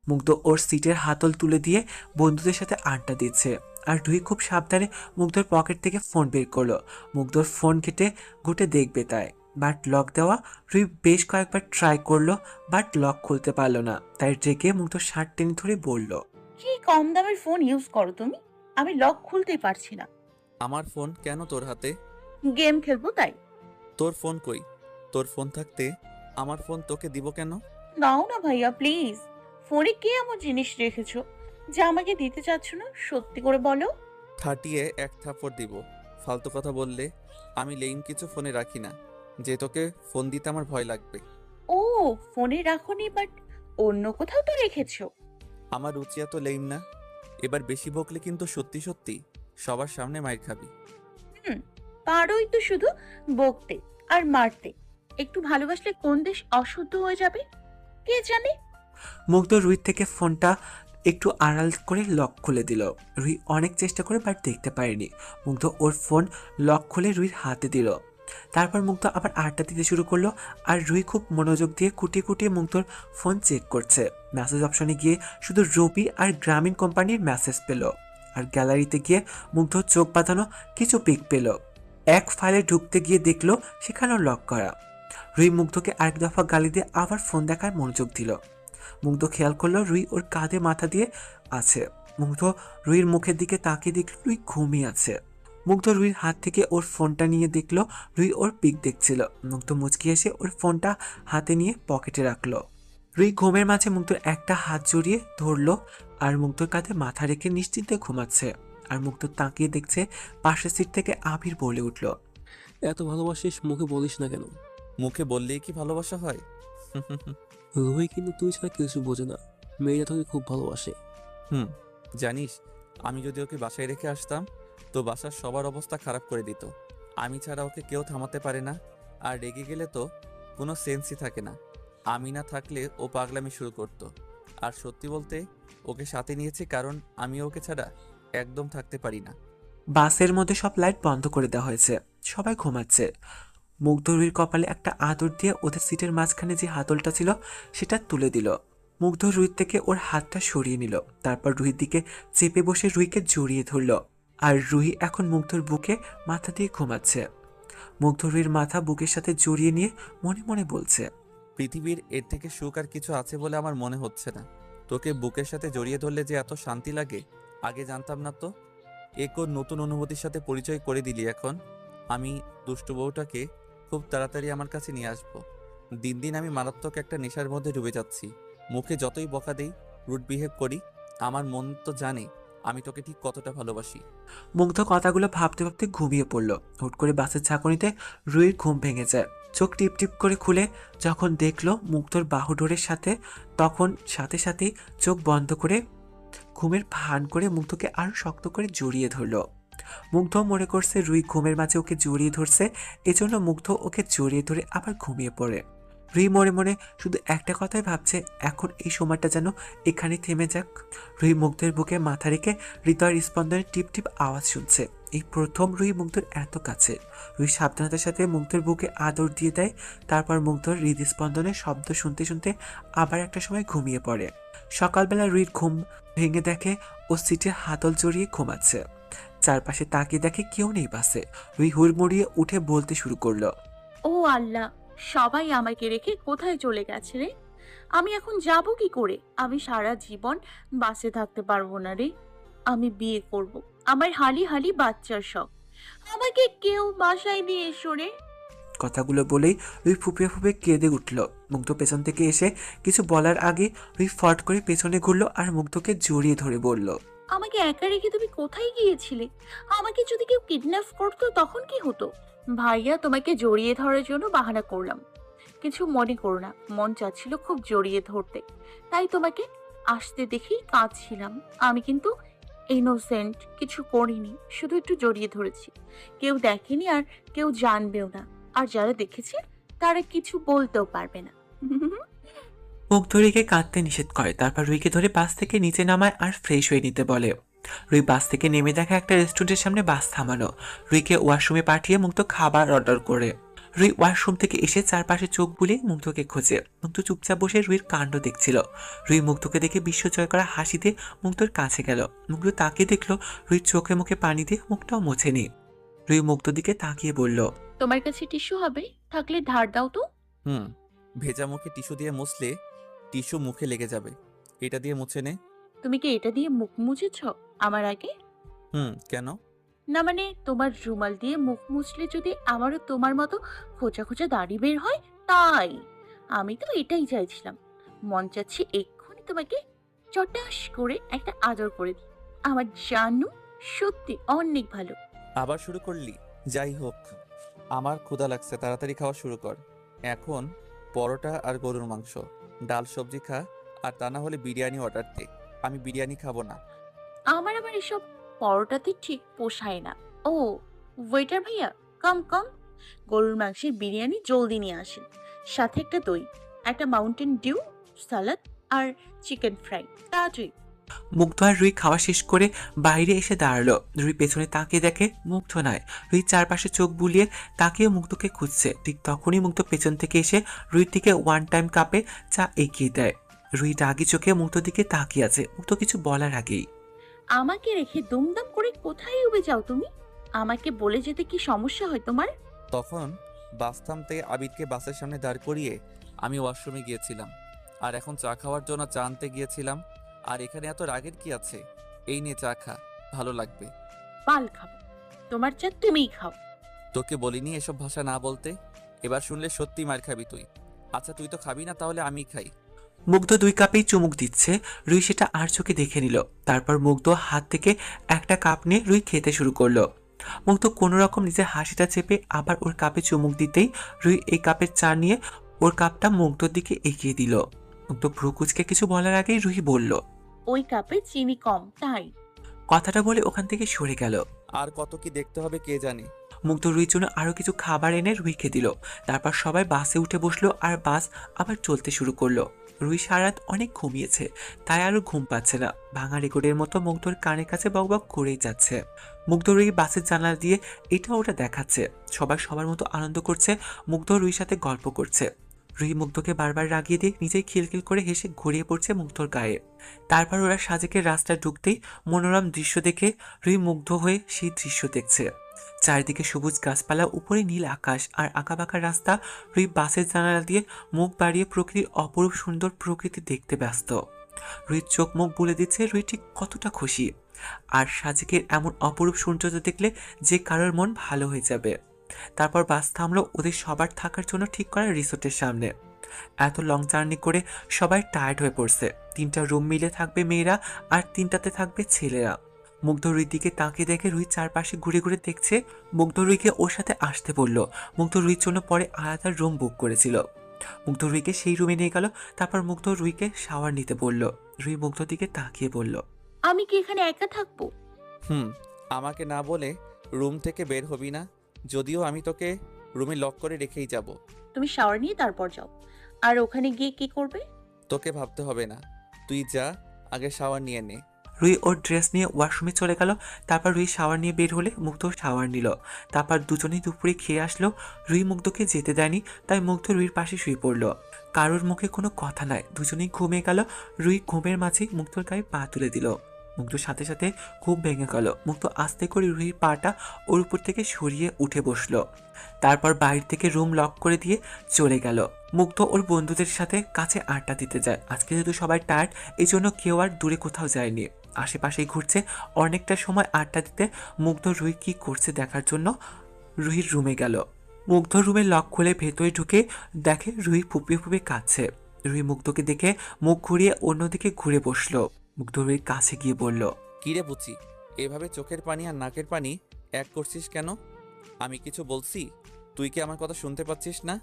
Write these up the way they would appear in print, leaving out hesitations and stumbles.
মুগ্ধ ওর সিটের হাতল তুলে দিয়ে বন্ধুদের সাথে আড্ডা দিচ্ছে। আর রুহি খুব সাবধানে মুগ্ধর পকেট থেকে ফোন বের করলো। মুগ্ধর ফোন ঘেটে ঘুটে দেখবে তাই, বাট লক দেওয়া। রুহি বেশ কয়েকবার ট্রাই করলো, বাট লক খুলতে পারলো না। তাই রেগে মুগ্ধর শার্ট টেনে ধরে বলল, কি কম দামের ফোন ইউজ করো তুমি? আমি লক খুলতেই পারছি না। আমার ফোন কেন তোর হাতে? গেম খেলবো তাই। তোর ফোন কই? তোর ফোন থাকতে আমার ফোন তোকে দিব কেন? দাও না ভাইয়া প্লিজ। ফোনে কে এমন জিনিস রেখেছো যা আমাকে দিতে চাচ্ছ না? সত্যি করে বলো। থাটিয়ে এক থাপ্পড় দিব। ফালতু কথা বললে। আমি লেইন কিছু ফোনে রাখি না যে তোকে ফোন দিতে আমার ভয় লাগবে। ও, ফোনে রাখোনি বাট অন্য কোথাও তো রেখেছো। আমার রুচি এত লেইম না। এবার বেশি বকলে কিন্তু সত্যি সত্যি সবার সামনে মাইর খাবি। হুম, পারোই তো শুধু বকতে আর মারতে। একটু ভালোবাসলে কোন দেশ অশুদ্ধ হয়ে যাবে কে জানে। মুগ্ধ রুহির থেকে ফোনটা একটু আড়াল করে লক খুলে দিল। রুহি অনেক চেষ্টা করে বাট দেখতে পারেনি। মুগ্ধ ওর ফোন লক খুলে রুহির হাতে দিল। তারপর মুগ্ধ আবার আড্ডা দিতে শুরু করলো। আর রুহি খুব মনোযোগ দিয়ে কুটিয়ে কুটিয়ে মুগ্ধর ফোন চেক করছে। মেসেজ অপশনে গিয়ে শুধু রবি আর গ্রামীণ কোম্পানির মেসেজ পেল। আর গ্যালারিতে গিয়ে মুগ্ধ চোখ বাঁধানো কিছু পিক পেল। এক ফাইলে ঢুকতে গিয়ে দেখলো সেখানেও লক করা। রুহি মুগ্ধকে আরেক দফা গালি দিয়ে আবার ফোন দেখায় মনোযোগ দিল। মুগ্ধ খেয়াল করলো রুহি ওর কাঁধে মাথা দিয়ে আছে। মুগ্ধ রুহির মুখের দিকে তাকিয়ে দেখলো রুহি ঘুমিয়ে আছে। মুগ্ধ রুহির হাত থেকে ওর ফোনটা নিয়ে দেখলো রুহি ওর পিক দেখছিল। মুগ্ধ মুচকি এসে ওর ফোনটা হাতে নিয়ে পকেটে রাখলো। রুহি ঘুমের মাঝে মুগ্ধর একটা হাত জড়িয়ে ধরলো আর মুগ্ধর কাঁধে মাথা রেখে নিশ্চিন্তে ঘুমাচ্ছে। আর মুগ্ধ তাকিয়ে দেখছে পাশের সিট থেকে আবির বলে উঠল, এত ভালোবাসিস মুখে বলিস না কেন? মুখে বললেই কি ভালোবাসা হয়? রুহি কিন্তু তুই ছাড়া কিছু বোঝে না। মেয়েরা তোকে খুব ভালোবাসে। হুম, জানিস আমি যদি ওকে বাসায় রেখে আসতাম তো বাসার সবার অবস্থা খারাপ করে দিত। আমি ছাড়া ওকে কেউ থামাতে পারে না। আর রেগে গেলে তো কোনো সেন্সই থাকে না। আমি না থাকলে ও পাগলামি শুরু করত। আর সত্যি বলতে ওকে সাথে নিয়েছি কারণ আমি ওকে ছাড়া একদম থাকতে পারি না। বাসের মধ্যে সব লাইট বন্ধ করে দেওয়া হয়েছে, সবাই ঘুমাচ্ছে। মুগ্ধ রুহির কপালে একটা আদর দিয়ে ওদের সিটের মাঝখানে যে হাতলটা ছিল সেটা তুলে দিল। মুগ্ধ রুহির থেকে ওর হাতটা সরিয়ে নিল। তারপর রুহির দিকে চেপে বসে রুহিকে জড়িয়ে ধরল। আর রুহি এখন মুগ্ধর বুকে মাথা দিয়ে ঘুমাচ্ছে। মুগ্ধ রুহির মাথা বুকের সাথে জড়িয়ে নিয়ে মনে মনে বলছে, পৃথিবীর এর থেকে সুখ আর কিছু আছে বলে আমার মনে হচ্ছে না। তোকে বুকের সাথে জড়িয়ে ধরলে যে এত শান্তি লাগে আগে জানতাম না তো। কোন নতুন অনুভূতির সাথে পরিচয় করে দিলি এখন। আমি দুষ্টু বউটাকে খুব তাড়াতাড়ি আমার কাছে নিয়ে আসবো। দিন দিন আমি মারাত্মক একটা নেশার মধ্যে ডুবে যাচ্ছি। মুখে যতই বকা দেই, রুড বিহেভ করি, আমার মন তো জানে আমি তোকে ঠিক কতটা ভালোবাসি। মুগ্ধ কথাগুলো ভাবতে ভাবতে ঘুমিয়ে পড়ল। হুট করে বাসের ঝাঁকুনিতে রুহির ঘুম ভেঙে যায়। চোখ টিপ টিপ করে খুলে যখন দেখলো মুগ্ধর বাহুডোরের সাথে, তখন সাথে সাথেই চোখ বন্ধ করে ঘুমের ভান করে মুগ্ধকে আরো শক্ত করে জড়িয়ে ধরলো। মুগ্ধ মনে করছে রুহি ঘুমের মাঝে ওকে জড়িয়ে ধরছে, এজন্য মুগ্ধ ওকে জড়িয়ে ধরে আবার ঘুমিয়ে পড়ে। রুহি মনে মনে শুধু একটা কথাই ভাবছে, এখন এই সময়টা যেন এখানে থেমে যাক। রুহি মুগ্ধের বুকে মাথা রেখে হৃদয়ের স্পন্দনের টিপ টিপ আওয়াজ শুনছে। এই প্রথম রুহি মুগ্ধের এত কাছে। রুহি সাবধানতার সাথে মুগ্ধের বুকে আদর দিয়ে দেয়। তারপর মুগ্ধর হৃদস্পন্দনের শব্দ শুনতে শুনতে আবার একটা সময় ঘুমিয়ে পড়ে। সকালবেলা রুহির ঘুম ভেঙে দেখে ও সিটে হাতল জড়িয়ে ঘুমাচ্ছে। চারপাশে তাকিয়ে দেখে কেউ নেই বাসে। রুহি হুড়মুড়িয়ে উঠে বলতে শুরু করলো, ও আল্লাহ, সবাই আমাকে রেখে কোথায় চলে গেছে রে? আমি এখন যাব কি করে? আমি সারা জীবন বাসে থাকতে পারবো না রে। আমি বিয়ে করব, আমার হালি হালি বাচ্চার শখ। আমাকে কেউ বাসায় নিয়ে এসো রে। কথাগুলো বলেই রুহি ফুপিয়ে ফুপিয়ে কেঁদে উঠল। মুগ্ধ পেছন থেকে এসে কিছু বলার আগে রুহি ফট করে পেছনে ঘুরলো আর মুগ্ধকে জড়িয়ে ধরে বলল, আমাকে একা রেখে তুমি কোথায় গিয়েছিলে? আমাকে যদি কেউ কিডন্যাপ করতো তখন কি হতো? ভাইয়া, তোমাকে জড়িয়ে ধরার জন্য বাহানা করলাম। কিছু মনে করো না, মন চাচ্ছিল খুব জড়িয়ে ধরতে, তাই তোমাকে আসতে দেখেই কাঁদছিলাম। আমি কিন্তু ইনোসেন্ট, কিছু করিনি, শুধু একটু জড়িয়ে ধরেছি। কেউ দেখেনি আর কেউ জানবেও না। আর যারা দেখেছে তারা কিছু বলতেও পারবে না। মুগ্ধ রুহিকে কাঁদতে নিষেধ করে। তারপর রুহিকে ধরে বাস থেকে নিচে নামায় আর ফ্রেশ হয়ে নিতে বলে। রুহি বাস থেকে নেমে দেখে একটা রেস্টুরেন্টের সামনে বাস থামানো। রুহিকে ওয়াশরুমে পাঠিয়ে মুগ্ধ খাবার অর্ডার করে। রুহি ওয়াশরুম থেকে এসে চারপাশে চোখ বুলিয়ে মুগ্ধকে খোঁজে। মুগ্ধ চুপচাপ বসে রুহির কাণ্ড দেখছিল। রুহি মুগ্ধকে দেখে বিশ্বজয় করা হাসি দিয়ে মুগ্ধর কাছে গেল। মুগ্ধ তাকিয়ে দেখলো রুহির চোখে মুখে পানি দিয়ে মুখটাও মোছেনি। রুহি মুগ্ধর দিকে তাকিয়ে বলল, তোমার কাছে টিস্যু হবে? থাকলে ধার দাও তো। হুম, ভেজা মুখে টিস্যু দিয়ে মুছলে টিস্যু মুখে লেগে যাবে। এটা দিয়ে মুছে নে। তুমি কি এটা দিয়ে মুখ মুছেছ আমার আগে? হুম, কেন? না মানে তোমার রুমাল দিয়ে মুখ মুছলে যদি আমারও তোমার মতো খোঁচা খোঁচা দাড়ি বের হয়, তাই। আমি তো এটাই চাইছিলাম। মন চাচ্ছে এক্ষুনি তোমাকে চটাস করে একটা আদর করে দিই। আমার জানু সত্যি অনেক ভালো। আবার শুরু করলি? যাই হোক, আমার ক্ষুধা লাগছে, তাড়াতাড়ি খাওয়া শুরু কর। এখন পরোটা আর গরুর মাংস, ডাল সবজি খা, আর তা না হলে বিরিয়ানি অর্ডার দে। আমি বিরিয়ানি খাবো না। আমার আবার এসব পরোটাতে ঠিক পোষায় না। ও ওয়েটার ভাইয়া, কম কম, গরুর মাংসের বিরিয়ানি জলদি নিয়ে আসেন। সাথে একটা দই, একটা মাউন্টেন ডিউ, সালাদ আর চিকেন ফ্রাই তাড়াতাড়ি। মুগ্ধ আর রুহি খাওয়া শেষ করে বাইরে এসে দাঁড়ালো। রুহি পেছনে তাকিয়ে দেখে মুগ্ধ নয়। রুহি চারপাশে চোখ বুলিয়ে তাকিয়ে মুগ্ধকে খুঁজছে। ঠিক তখনই মুগ্ধ পেছন থেকে এসে রুহির দিকে ওয়ান টাইম কাপে চা এগিয়ে দেয়। রুহি রাগি চোখে মুগ্ধর দিকে তাকিয়ে আছে। মুগ্ধ কিছু বলার আগেই, আমাকে রেখে দুমদাম করে কোথায় উবে যাও তুমি? আমাকে বলে যেতে কি সমস্যা হয় তোমার? তখন বাস থামতে আবিদকে বাসের সামনে দাঁড় করিয়ে আমি ওয়াশরুমে গিয়েছিলাম, আর এখন চা খাওয়ার জন্য চা আনতে গিয়েছিলাম। আর এখানে এত রাগের কি আছে? এই নিয়ে চা খা, ভালো লাগবে। পাল খাবো, তোমার চা তুমিই খাও। তোকে বলিনি এসব ভাষা না বলতে? এবার শুনলে সত্যি মার খাবি তুই। আচ্ছা তুই তো খাবি না, তাহলে আমি খাই। মুগ্ধ 2 কাপেই চুমুক দিচ্ছে। রুহি সেটা আর চোখে দেখে নিল। তারপর মুগ্ধ হাত থেকে একটা কাপ নিয়ে রুহি খেতে শুরু করলো। মুগ্ধ কোনো রকম নিজের হাসিটা চেপে আবার ওর কাপে চুমুক দিতেই রুহি এই কাপের চা নিয়ে ওর কাপটা মুগ্ধর দিকে এগিয়ে দিল। মুগ্ধ ভ্রু কুঁচকে কিছু বলার আগেই রুহি বলল, ওই কাপে চিনি কম তাই। কথাটা বলে ওখান থেকে সরে গেল। আর কত কি দেখতে হবে কে জানে। মুগ্ধ রুহির জন্য আরো কিছু খাবার এনে রুহিকে দিল। তারপর সবাই বাসে উঠে বসলো আর বাস আবার চলতে শুরু করলো। রুহি সারাত অনেক ঘুমিয়েছে, তাই আরো ঘুম পাচ্ছে না। ভাঙা রেকর্ডের মতো মুগ্ধর কানের কাছে বকবক করেই যাচ্ছে। মুগ্ধ রুহি বাসের জানালা দিয়ে এটা ওটা দেখাচ্ছে। সবাই সবার মতো আনন্দ করছে। মুগ্ধ রুহির সাথে গল্প করছে। রুহি মুগ্ধকে বারবার রাগিয়ে দিয়ে নিজেই খিলখিল করে হেসে গড়িয়ে পড়ছে মুগ্ধর গায়ে। তারপর ওরা সাজেকের রাস্তায় ঢুকতেই মনোরম দৃশ্য দেখে রুহি মুগ্ধ হয়ে সেই দৃশ্য দেখছে। চারিদিকে সবুজ গাছপালা, উপরে নীল আকাশ আর আঁকাবাঁকা রাস্তা। রুহি বাসের জানালা দিয়ে মুখ বাড়িয়ে প্রকৃতির অপরূপ সুন্দর প্রকৃতি দেখতে ব্যস্ত। রুহির চোখ মুখ বলে দিচ্ছে রুহি ঠিক কতটা খুশি। আর সাজেকের এমন অপরূপ সৌন্দর্য দেখলে যে কারোর মন ভালো হয়ে যাবে। তারপর বাস থামলো ওদের সবার থাকার জন্য ঠিক করা রিসোর্টের সামনে। এত লং জার্নি করে সবাই টায়ার্ড হয়ে পড়ছে। 3টা রুম মিলে থাকবে মেয়েরা আর 3টাতে থাকবে ছেলেরা। মুগ্ধ রুহির দিকে তাকিয়ে দেখে রুহি চারপাশে ঘুরে ঘুরে দেখছে। মুগ্ধ রুহিকে ওর সাথে আসতে বলল। মুগ্ধ রুহির জন্য পরে আলাদা রুম বুক করেছিল। মুগ্ধ রুহিকে সেই রুমে নিয়ে গেল। তারপর মুগ্ধ রুহিকে শাওয়ার নিতে বলল। রুহি মুগ্ধর দিকে তাকিয়ে বলল, আমি কি এখানে একা থাকবো? হুম, আমাকে না বলে রুম থেকে বের হবি না। যদিও আমি তোকে রুমে লক করে রেখেই যাব। তুমি শাওয়ার নিয়ে তারপর যাও। আর ওখানে গিয়ে কি করবে? তোকে ভাবতে হবে না, তুই যা, আগে শাওয়ার নিয়ে নে। রুহি ওর ড্রেস নিয়ে ওয়াশরুমে চলে গেল। তারপর রুহি শাওয়ার নিয়ে বের হলে মুগ্ধ শাওয়ার নিল। তারপর দুজনেই দুপুরে খেয়ে আসলো। রুহি মুগ্ধকে যেতে দেয়নি, তাই মুগ্ধ রুহির পাশে শুয়ে পড়ল। কারোর মুখে কোনো কথা নাই, দুজনেই ঘুমিয়ে গেল। রুহি ঘুমের মাঝেই মুগ্ধর গায়ে পা তুলে দিল। মুগ্ধর সাথে সাথে ঘুম ভেঙে গেল। মুগ্ধ আস্তে করে রুহির পাটা ওর উপর থেকে সরিয়ে উঠে বসলো। তারপর বাইরে থেকে রুম লক করে দিয়ে চলে গেল। মুগ্ধ ওর বন্ধুদের সাথে কাছে আড্ডা দিতে যায়। আজকে যেহেতু সবাই টায়ার্ড, এই জন্য কেউ আর দূরে কোথাও যায়নি, আশেপাশেই ঘুরছে। অনেকটা সময় আড্ডা দিতে মুগ্ধ রুহি কি করছে দেখার জন্য রুহির রুমে গেল। মুগ্ধ রুমে লক খুলে ভেতরে ঢুকে দেখে রুহি ফুপিয়ে ফুপিয়ে কাঁদছে। রুহি মুগ্ধকে দেখে মুখ ঘুরিয়ে অন্যদিকে ঘুরে বসলো। মুগ্ধ রুহির কাছে গিয়ে বলল, কিরে বুচি, এভাবে চোখের পানি আর নাকের পানি এক করছিস কেন? আমি কিছু বলছি? তুই কি আমার কথা শুনতে পাচ্ছিস না?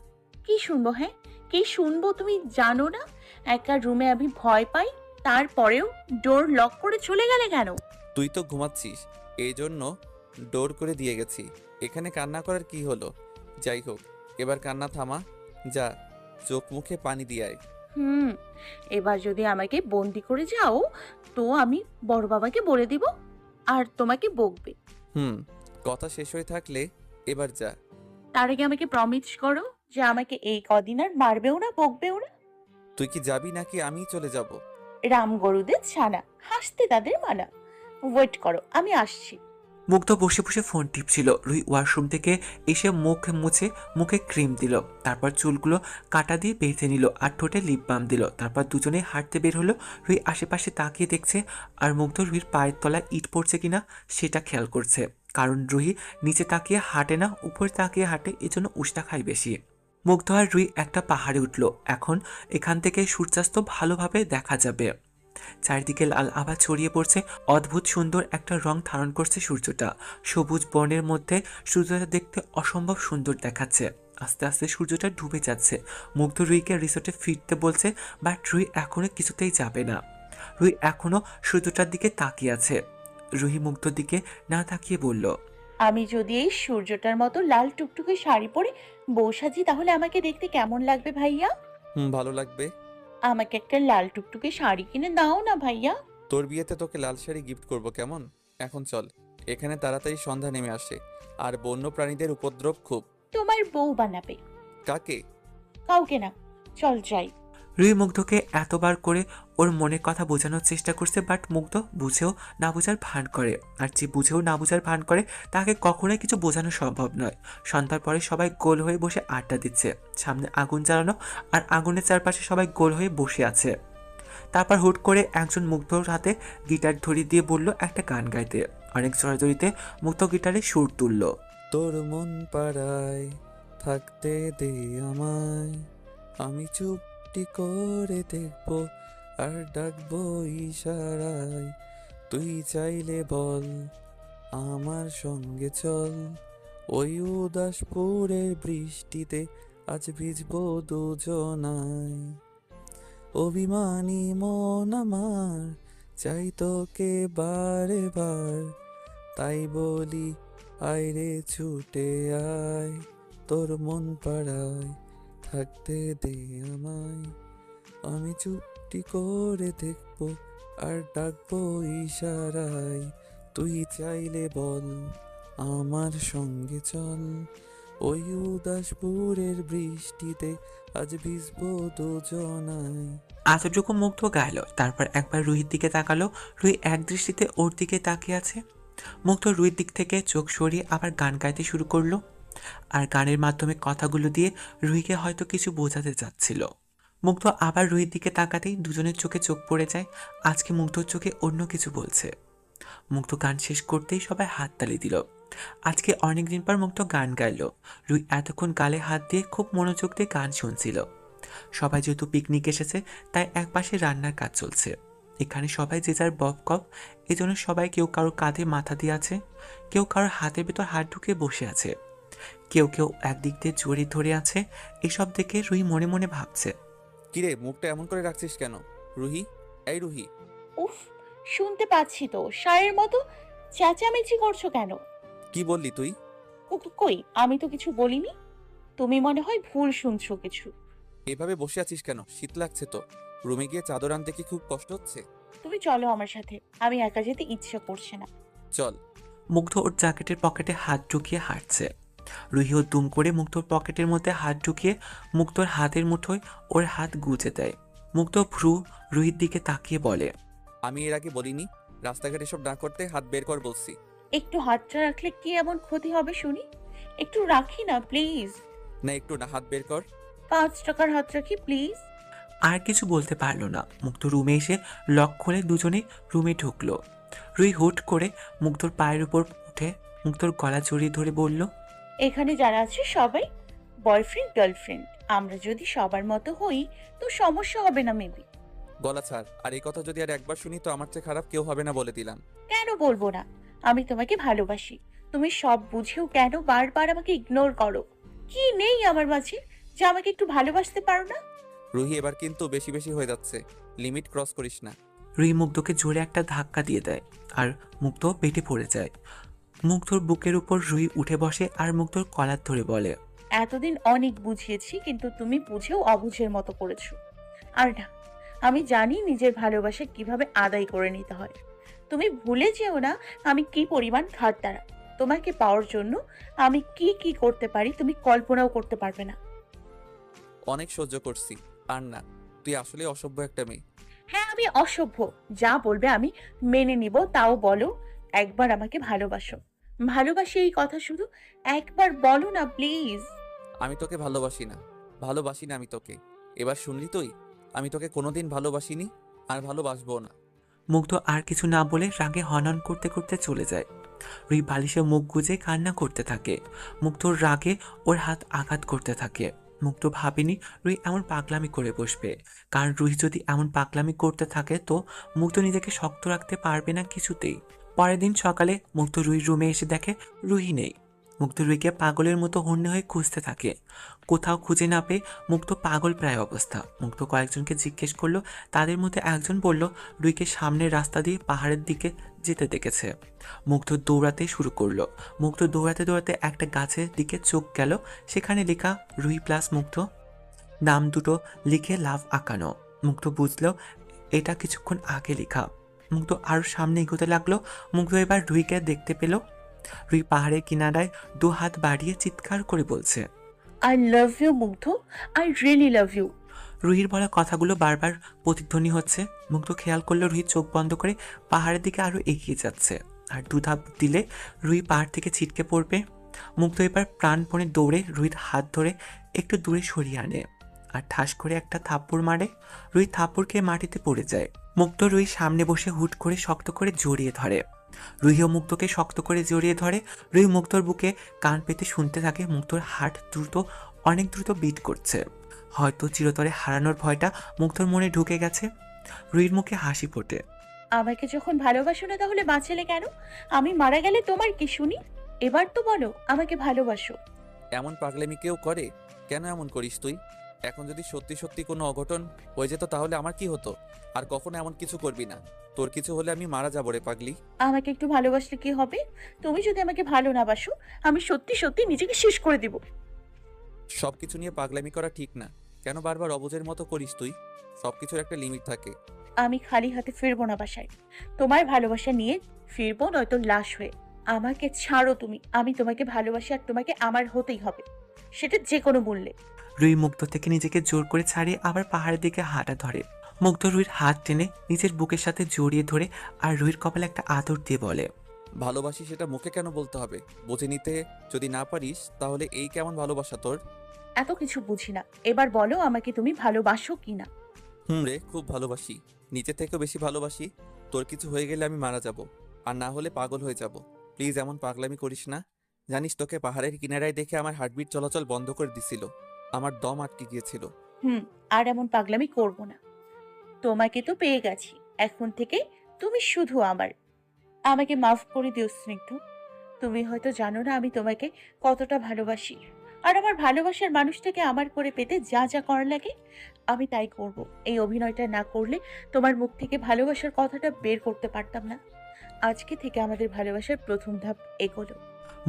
কি শুনবো? হ্যাঁ, কি শুনবো? তুমি জানো না একা রুমে আমি ভয় পাই? তারপরেও ডোর লক করে চলে গেলে কেন? তুই তো ঘুমাচ্ছিস, এই জন্য ডোর করে দিয়ে গেছি। এখানে কান্না করার কি হলো? যাই হোক, এবার কান্না থামা, যা চোখ মুখে পানি দিয়ে আয়। হুম, এবার যদি আমাকে বন্দি করে যাও তো আমি বড় বাবাকে বলে দিব আর তোমাকে বকবে। হুম, কথা শেষ হয়ে থাকলে এবার যা, তার আগে আমাকে প্রমিস করো যে আমাকে এই কদিন আর মারবেও না, বকবেও না। তুই কি যাবি নাকি আমিই চলে যাব? রাম গরুদের ছানা, হাসতে তাদের মানা। ওয়েট করো, আমি আসছি। মুগ্ধ বসে বসে ফোন টিপছিল। রুহি ওয়াশরুম থেকে এসে মুখ মুছে মুখে ক্রিম দিল, তারপর চুলগুলো কাটা দিয়ে বেঁধে নিল আর ঠোঁটে লিপ বাম দিল। তারপর দুজনে হাঁটতে বের হলো। রুহি আশেপাশে তাকিয়ে দেখছে আর মুগ্ধ রুহির পায়ের তলায় ইট পড়ছে কিনা সেটা খেয়াল করছে, কারণ রুহি নিচে তাকিয়ে হাঁটে না, উপরে তাকিয়ে হাঁটে, এজন্য উষ্টা খায় বেশি। মুগ্ধ আর রুহি একটা পাহাড়ে উঠলো। এখন এখান থেকে সূর্যাস্ত ভালোভাবে দেখা যাবে। চারিদিকে লাল আভা ছড়িয়ে পড়ছে, অদ্ভুত সুন্দর একটা রং ধারণ করছে সূর্যটা। সবুজ বনের মধ্যে সূর্যটা দেখতে অসম্ভব সুন্দর দেখাচ্ছে। আস্তে আস্তে সূর্যটা ডুবে যাচ্ছে। মুগ্ধ রুহিকে রিসোর্টে ফিরতে বলছে, বাট রুহি এখনো কিছুতেই যাবে না। রুহি এখনো সূর্যটার দিকে তাকিয়ে আছে। রুহি মুগ্ধর দিকে না তাকিয়ে বলল, আমি যদি এই সূর্যটার মতো লাল টুকটুকে শাড়ি পরে বউ সাজি, তাহলে আমাকে দেখতে কেমন লাগবে ভাইয়া? ভালো লাগবে। আমাকে একটা লাল টুকটুকে শাড়ি কিনে দাও না ভাইয়া। তোর বিয়েতে তোকে লাল শাড়ি গিফট করব কেমন? এখন চল, এখানে তাড়াতাড়ি সন্ধ্যা নেমে আসে আর বন্য প্রাণীদের উপদ্রব খুব। তোমার বউ বানাবে। কাকে? কাউকে না, চল যাই। রুহি মুগ্ধকে এতবার করে ওর মনের কথা বোঝানোর চেষ্টা করছে, বাট মুগ্ধ বুঝেও না বোঝার ভান করে। আর যে বুঝেও না বোঝার ভান করে তাকে কখনোই কিছু বোঝানো সম্ভব নয়। সন্ধ্যার পরে সবাই গোল হয়ে বসে আড্ডা দিচ্ছে। সামনে আগুন জ্বালানো আর আগুনের চারপাশে সবাই গোল হয়ে বসে আছে। তারপর হুট করে একজন মুগ্ধর হাতে গিটার ধরিয়ে দিয়ে বলল একটা গান গাইতে। অনেক জড়াজড়িতে মুগ্ধ গিটারে সুর তুলল। তোর মন পাড়ায় থাকতে দে আমায়, আমি চুপটি করে দেখবো আর ডাকবো ইশারায়, তুই চাইলে বল আমার সঙ্গে চল, ওই উদাসপুরের বৃষ্টিতে আজ ভিজবো দুজনায়, অভিমানী মন আমার চাই তোকে বারে বার, তাই বলি আয়রে ছুটে আয়, তোর মন পাড়ায় থাকতে দে আমায়, আমি চুপটি করে দেখবো আর ডাকবো ইশারায়, তুই চাইলে বল আমার সঙ্গে চল, ওই উদাসপুরের বৃষ্টিতে আজ ভিজবো দুজনায়। এতটুকু মুগ্ধ গাইল। তারপর একবার রুহির দিকে তাকালো। রুহি এক দৃষ্টিতে ওর দিকে তাকিয়ে আছে। মুগ্ধ রুহির দিক থেকে চোখ সরিয়ে আবার গান গাইতে শুরু করলো, আর গানের মাধ্যমে কথাগুলো দিয়ে রুহিকে হয়তো কিছু বোঝাতে চাচ্ছিল। মুগ্ধ আবার রুহির দিকে তাকাতেই দুজনের চোখে চোখ পড়ে যায়। আজকে মুগ্ধর চোখে অন্য কিছু বলছে। মুগ্ধ গান শেষ করতেই সবাই হাততালি দিল। আজকে অনেকদিন পর মুগ্ধ গান গাইলো। রুহি এতক্ষণ গালে হাত দিয়ে খুব মনোযোগ দিয়ে গান শুনছিল। সবাই যেহেতু পিকনিক এসেছে, তাই একপাশে রান্নার কাজ চলছে। এখানে সবাই যে যার বব কপ, এজন্য সবাই কেউ কারো কাঁধে মাথা দিয়ে আছে, কেউ কারোর হাতের ভেতর হাত ঢুকিয়ে বসে আছে, কেউ কেউ একদিক দিয়ে জড়ি ধরে আছে। এসব দেখে রুহি মনে মনে ভাবছে, কিরে, মুখটা এমন করে রাখছিস কেন? রুহি, এই রুহি। উফ, শুনতে পাচ্ছি তো, সায়ের মতো চেঁচামেচি করছো কেন? কি বললি তুই? কই, আমি তো কিছু বলিনি। তুমি মনে হয় ভুল শুনছো কিছু। এভাবে বসে আছিস কেন? শীত লাগছে তো। রুমে গিয়ে চাদর আনতে কি খুব কষ্ট হচ্ছে? তুমি চলো আমার সাথে, আমি একা যেতে ইচ্ছা করছে না। চল। মুগ্ধ ওর জ্যাকেটের পকেটে হাত ঢুকিয়ে হাঁটছে। রুহিও দুম করে মুগ্ধর পকেটের মধ্যে হাত ঢুকিয়ে মুগ্ধর হাতের মুঠোয় ওর হাত গুজে দেয়। মুগ্ধ ভ্রু রুহির দিকে তাকিয়ে বলে, আমি এর আগে বলিনি রাস্তাঘাট এসব না করতে? হাত বের কর বলছি। একটু হাতটা রাখলে কি এমন ক্ষতি হবে শুনি? একটু রাখি না প্লিজ। না, একটু না, হাত বের কর। 5 টাকার হাত রাখি প্লিজ। আর কিছু বলতে পারলো না। মুগ্ধ রুমে এসে লক খুলে দুজনে রুমে ঢুকলো। রুহি হুট করে মুগ্ধর পায়ের উপর উঠে মুগ্ধর গলা জড়িয়ে ধরে বলল, এখানে যারা আছে সবাই বয়ফ্রেন্ড গার্লফ্রেন্ড। আমরা যদি সবার মতো হই তো সমস্যা হবে না মেবি। গলা ছাড়, আর এই কথা যদি আর একবার শুনি তো আমার চেয়ে খারাপ কেউ হবে না বলে দিলাম। কেন বলবো না? আমি তোমাকে ভালোবাসি। তুমি সব বুঝেও কেন বারবার আমাকে ইগনোর করো? কি নেই আমার মাঝে যে আমাকে একটু ভালোবাসতে পারো না? রুহি, এবার কিন্তু বেশি বেশি হয়ে যাচ্ছে, লিমিট ক্রস করিস না। রুহি মুগ্ধকে জোরে একটা ধাক্কা দিয়ে দেয় আর মুগ্ধ পেটে পড়ে যায়। মুগ্ধর বুকের উপর রুহি উঠে বসে আর মুগ্ধর কলার ধরে বলে, এতদিন অনেক বুঝিয়েছি, কিন্তু তুমি বুঝেও অবুঝের মতো করেছো। আর না, আমি জানি নিজের ভালোবাসা কিভাবে আদায় করে নিতে হয়। তুমি ভুলে যেও না আমি কি পরিমাণ খাটতারা। তোমাকে পাওয়ার জন্য আমি কি কি করতে পারি তুমি কল্পনাও করতে পারবে না। অনেক সহ্য করছি, আর না। তুই আসলে অসভ্য একটা মেয়ে। হ্যাঁ, আমি অসভ্য। যা বলবে আমি মেনে নিব। তাও বলো, একবার আমাকে ভালোবাসো। ভালোবাসি এই কথা শুধু একবার বলো না প্লিজ। আমি তোকে ভালোবাসি না। ভালোবাসি না আমি তোকে। এবার শুনলি তুই? আমি তোকে কোনোদিন ভালোবাসিনি, আর ভালোবাসবো না। মুগ্ধ আর কিছু না বলে রাগে হনন করতে করতে চলে যায়। রুহি বালিশে মুখ গুজে কান্না করতে থাকে। মুগ্ধর রাগে ওর হাত আঘাত করতে থাকে। মুগ্ধ ভাবেনি রুহি এমন পাগলামি করে বসবে, কারণ রুহি যদি এমন পাগলামি করতে থাকে তো মুগ্ধ নিজেকে শক্ত রাখতে পারবে না কিছুতেই। পরের দিন সকালে মুগ্ধ রুহির রুমে এসে দেখে রুহি নেই। মুগ্ধ রুহিকে পাগলের মতো হন্যে হয়ে খুঁজতে থাকে। কোথাও খুঁজে না পেয়ে মুগ্ধ পাগল প্রায় অবস্থা। মুগ্ধ কয়েকজনকে জিজ্ঞেস করলো, তাদের মধ্যে একজন বলল রুহিকে সামনের রাস্তা দিয়ে পাহাড়ের দিকে যেতে দেখেছে। মুগ্ধ দৌড়াতে শুরু করলো। মুগ্ধ দৌড়াতে দৌড়াতে একটা গাছের দিকে চোখ গেল, সেখানে লেখা রুহি প্লাস মুগ্ধ, নাম দুটো লিখে লাভ আঁকানো। মুগ্ধ বুঝলো এটা কিছুক্ষণ আগে লেখা। মুগ্ধ আরো সামনে এগোতে লাগলো। মুগ্ধ এবার রুহিকে দেখতে পেল। রুহি পাহাড়ের কিনারায় দু হাত বাড়িয়ে চিৎকার করে বলছে, আই লাভ ইউ মুগ্ধ, আই রিয়েলি লাভ ইউ। রুহির বলা কথাগুলো বারবার প্রতিধ্বনি হচ্ছে। মুগ্ধ খেয়াল করলো রুহি চোখ বন্ধ করে পাহাড়ের দিকে আরো এগিয়ে যাচ্ছে, আর দু ধাপ দিলে রুহি পাহাড় থেকে ছিটকে পড়বে। মুগ্ধ এবার প্রাণপণে দৌড়ে রুহির হাত ধরে একটু দূরে সরিয়ে আনে, আর ঠাস করে একটা থাপ্পড় মারে। রুহি থাপ্পড় খেয়ে মাটিতে পড়ে যায়। মুগ্ধ রুহির সামনে বসে হুট করে শক্ত করে জড়িয়ে ধরে। রুহিও মুগ্ধকে শক্ত করে জড়িয়ে ধরে। রুহি মুগ্ধর বুকে কান পেতে শুনতে থাকে। মুগ্ধর হার্ট অনেক দ্রুত বিট করছে। হয়তো চিরতরে হারানোর ভয়টা মুগ্ধর মনে ঢুকে গেছে। রুহির মুখে হাসি ফোটে। আমাকে যখন ভালোবাসো না তাহলে বাঁচালে কেন? আমি মারা গেলে তোমার কি শুনি? এবার তো বলো আমাকে ভালোবাসো। এমন পাগলামি কেউ করে? কেন এমন করিস তুই? এখন যদি সত্যি সত্যি কোনো অঘটন হয়ে যেত তাহলে আমার কি হতো? আর কখনো এমন কিছু করবি না। তোর কিছু হলে আমি মারা যাবো রে পাগলি। আমাকে একটু ভালোবাসলে কি হবে? তুমি যদি আমাকে ভালো না বাসো, আমি সত্যি সত্যি নিজেকে শেষ করে দিব। সবকিছু নিয়ে পাগলামি করা ঠিক না। কেন বারবার অবুঝের মতো করিস তুই? সবকিছুর একটা লিমিট থাকে। আমি খালি হাতে ফিরবো না বাসায়। তোমার ভালোবাসা নিয়ে ফিরবো, নয়তো লাশ হয়ে। আমাকে ছাড়ো তুমি। আমি তোমাকে ভালোবাসি, আর তোমাকে আমার হতেই হবে, সেটা যে কোনো মূল্যে। রুহি মুগ্ধ থেকে নিজেকে জোর করে ছাড়িয়ে আবার পাহাড়ের দিকে হাঁটা ধরে। মুগ্ধ রুহির হাত টেনে নিজের বুকের সাথে জড়িয়ে ধরে আর রুহির কপালে একটা আদর দিয়ে বলে, ভালোবাসি সেটা মুখে কেন বলতে হবে? বুঝে নিতে যদি না পারিস তাহলে এই কেমন ভালোবাসা তোর? এত কিছু বুঝি না। এবার বলো আমাকে তুমি ভালোবাসো কি না? রে, খুব ভালোবাসি। নিজে থেকেও বেশি ভালোবাসি। তোর কিছু হয়ে গেলে আমি মারা যাব, আর না হলে পাগল হয়ে যাব। প্লিজ এমন পাগলামি করিস না। জানিস তোকে পাহাড়ের কিনারায় দেখে আমার হার্টবিট চলাচল বন্ধ করে দিছিল। আমার দম আটকে গিয়েছিল। আর এমন পাগলামি করব না। তোমাকে তো পেয়ে গেছি, এখন থেকে তুমি শুধু আমার। আমাকে মাফ করে দিও স্নিগ্ধ। তুমি হয়তো জানো না আমি তোমাকে কতটা ভালোবাসি, আর আমার ভালোবাসার মানুষটাকে আমার করে পেতে যা যা করা লাগে আমি তাই করব। এই অভিনয়টা না করলে তোমার মুখ থেকে ভালোবাসার কথাটা বের করতে পারতাম না। আজকে থেকে আমাদের ভালোবাসার প্রথম ধাপ এগোলো।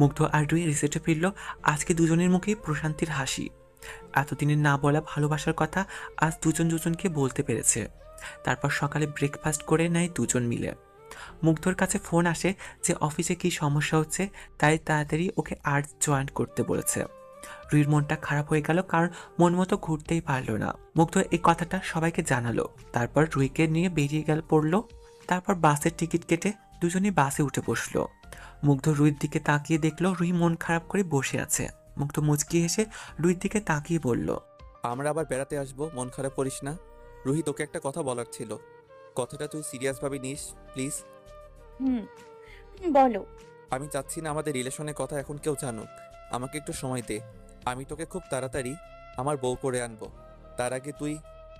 মুগ্ধ আর রুহি রিসেটে ফিরল। আজকে দুজনের মুখেই প্রশান্তির হাসি। এতদিনের না বলা ভালোবাসার কথা আজ দুজন দুজনকে বলতে পেরেছে। তারপর সকালে ব্রেকফাস্ট করে নেয় দুজন মিলে। মুগ্ধর কাছে ফোন আসে যে অফিসে কি সমস্যা হচ্ছে, তাই তাড়াতাড়ি ওকে আর্ট জয়েন করতে বলেছে। রুহির মনটা খারাপ হয়ে গেল, কারণ মন মতো ঘুরতেই পারলো না। মুগ্ধ এই কথাটা সবাইকে জানালো। তারপর রুহিকে নিয়ে বেরিয়ে পড়লো। তারপর বাসের টিকিট কেটে দুজনেই বাসে উঠে বসলো। মুগ্ধ রুহির দিকে তাকিয়ে দেখলো রুহি মন খারাপ করে বসে আছে। মুগ্ধ মুচকি হেসে রুহির দিকে তাকিয়ে বলল, আমরা আবার বেড়াতে আসবো, মন খারাপ করিস না। রুহি, তোকে একটা কথা বলার ছিল। কথাটা তুই সিরিয়াসভাবে নিস প্লিজ। হুম বলো। আমি চাচ্ছি না আমাদের রিলেশনের কথা এখন কেউ জানুক। আমাকে একটু সময় দে। আমি তোকে খুব তাড়াতাড়ি আমার বউ করে আনবো। তার আগে তুই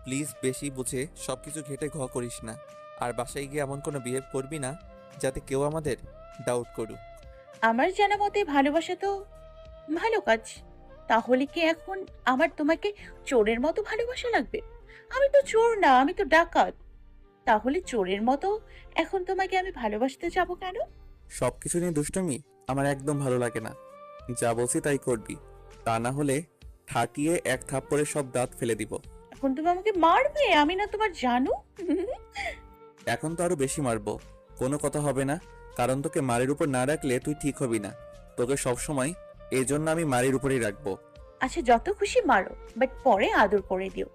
প্লিজ বেশি বুঝে সব কিছু ঘেটে ঘ করিস না। আর বাসায় গিয়ে এমন কোনো বিহেভ করবি না যাতে কেউ আমাদের ডাউট করুক। আমার জানা মতে ভালোবাসা তো ভালো কাজ। তাহলে কি এখন আমার তোমাকে চোরের মতো ভালোবাসা লাগবে? আমি তো চোর না, আমি তো ডাকাত। তাহলে চোরের মতো এখন তোমাকে আমি ভালোবাসতে যাব কেন? সবকিছু নিয়ে দুষ্টুমি আমার একদম ভালো লাগে না। যা বলছি তাই করবি, তা না হলে ঠাটিয়ে এক থাপ্পড়ে সব দাঁত ফেলে দিব। এখন তুমি আমাকে মারবে? আমি না তোমার জানু। এখন তো আরো বেশি মারবো। কোনো কথা হবে না, কারণ তোকে মারের উপর না রাখলে তুই ঠিক হবি না। তোকে সবসময় এই জন্য আমি মারির উপরেই রাখবো। আচ্ছা যত খুশি মারো, বাট পরে আদর করে দিও,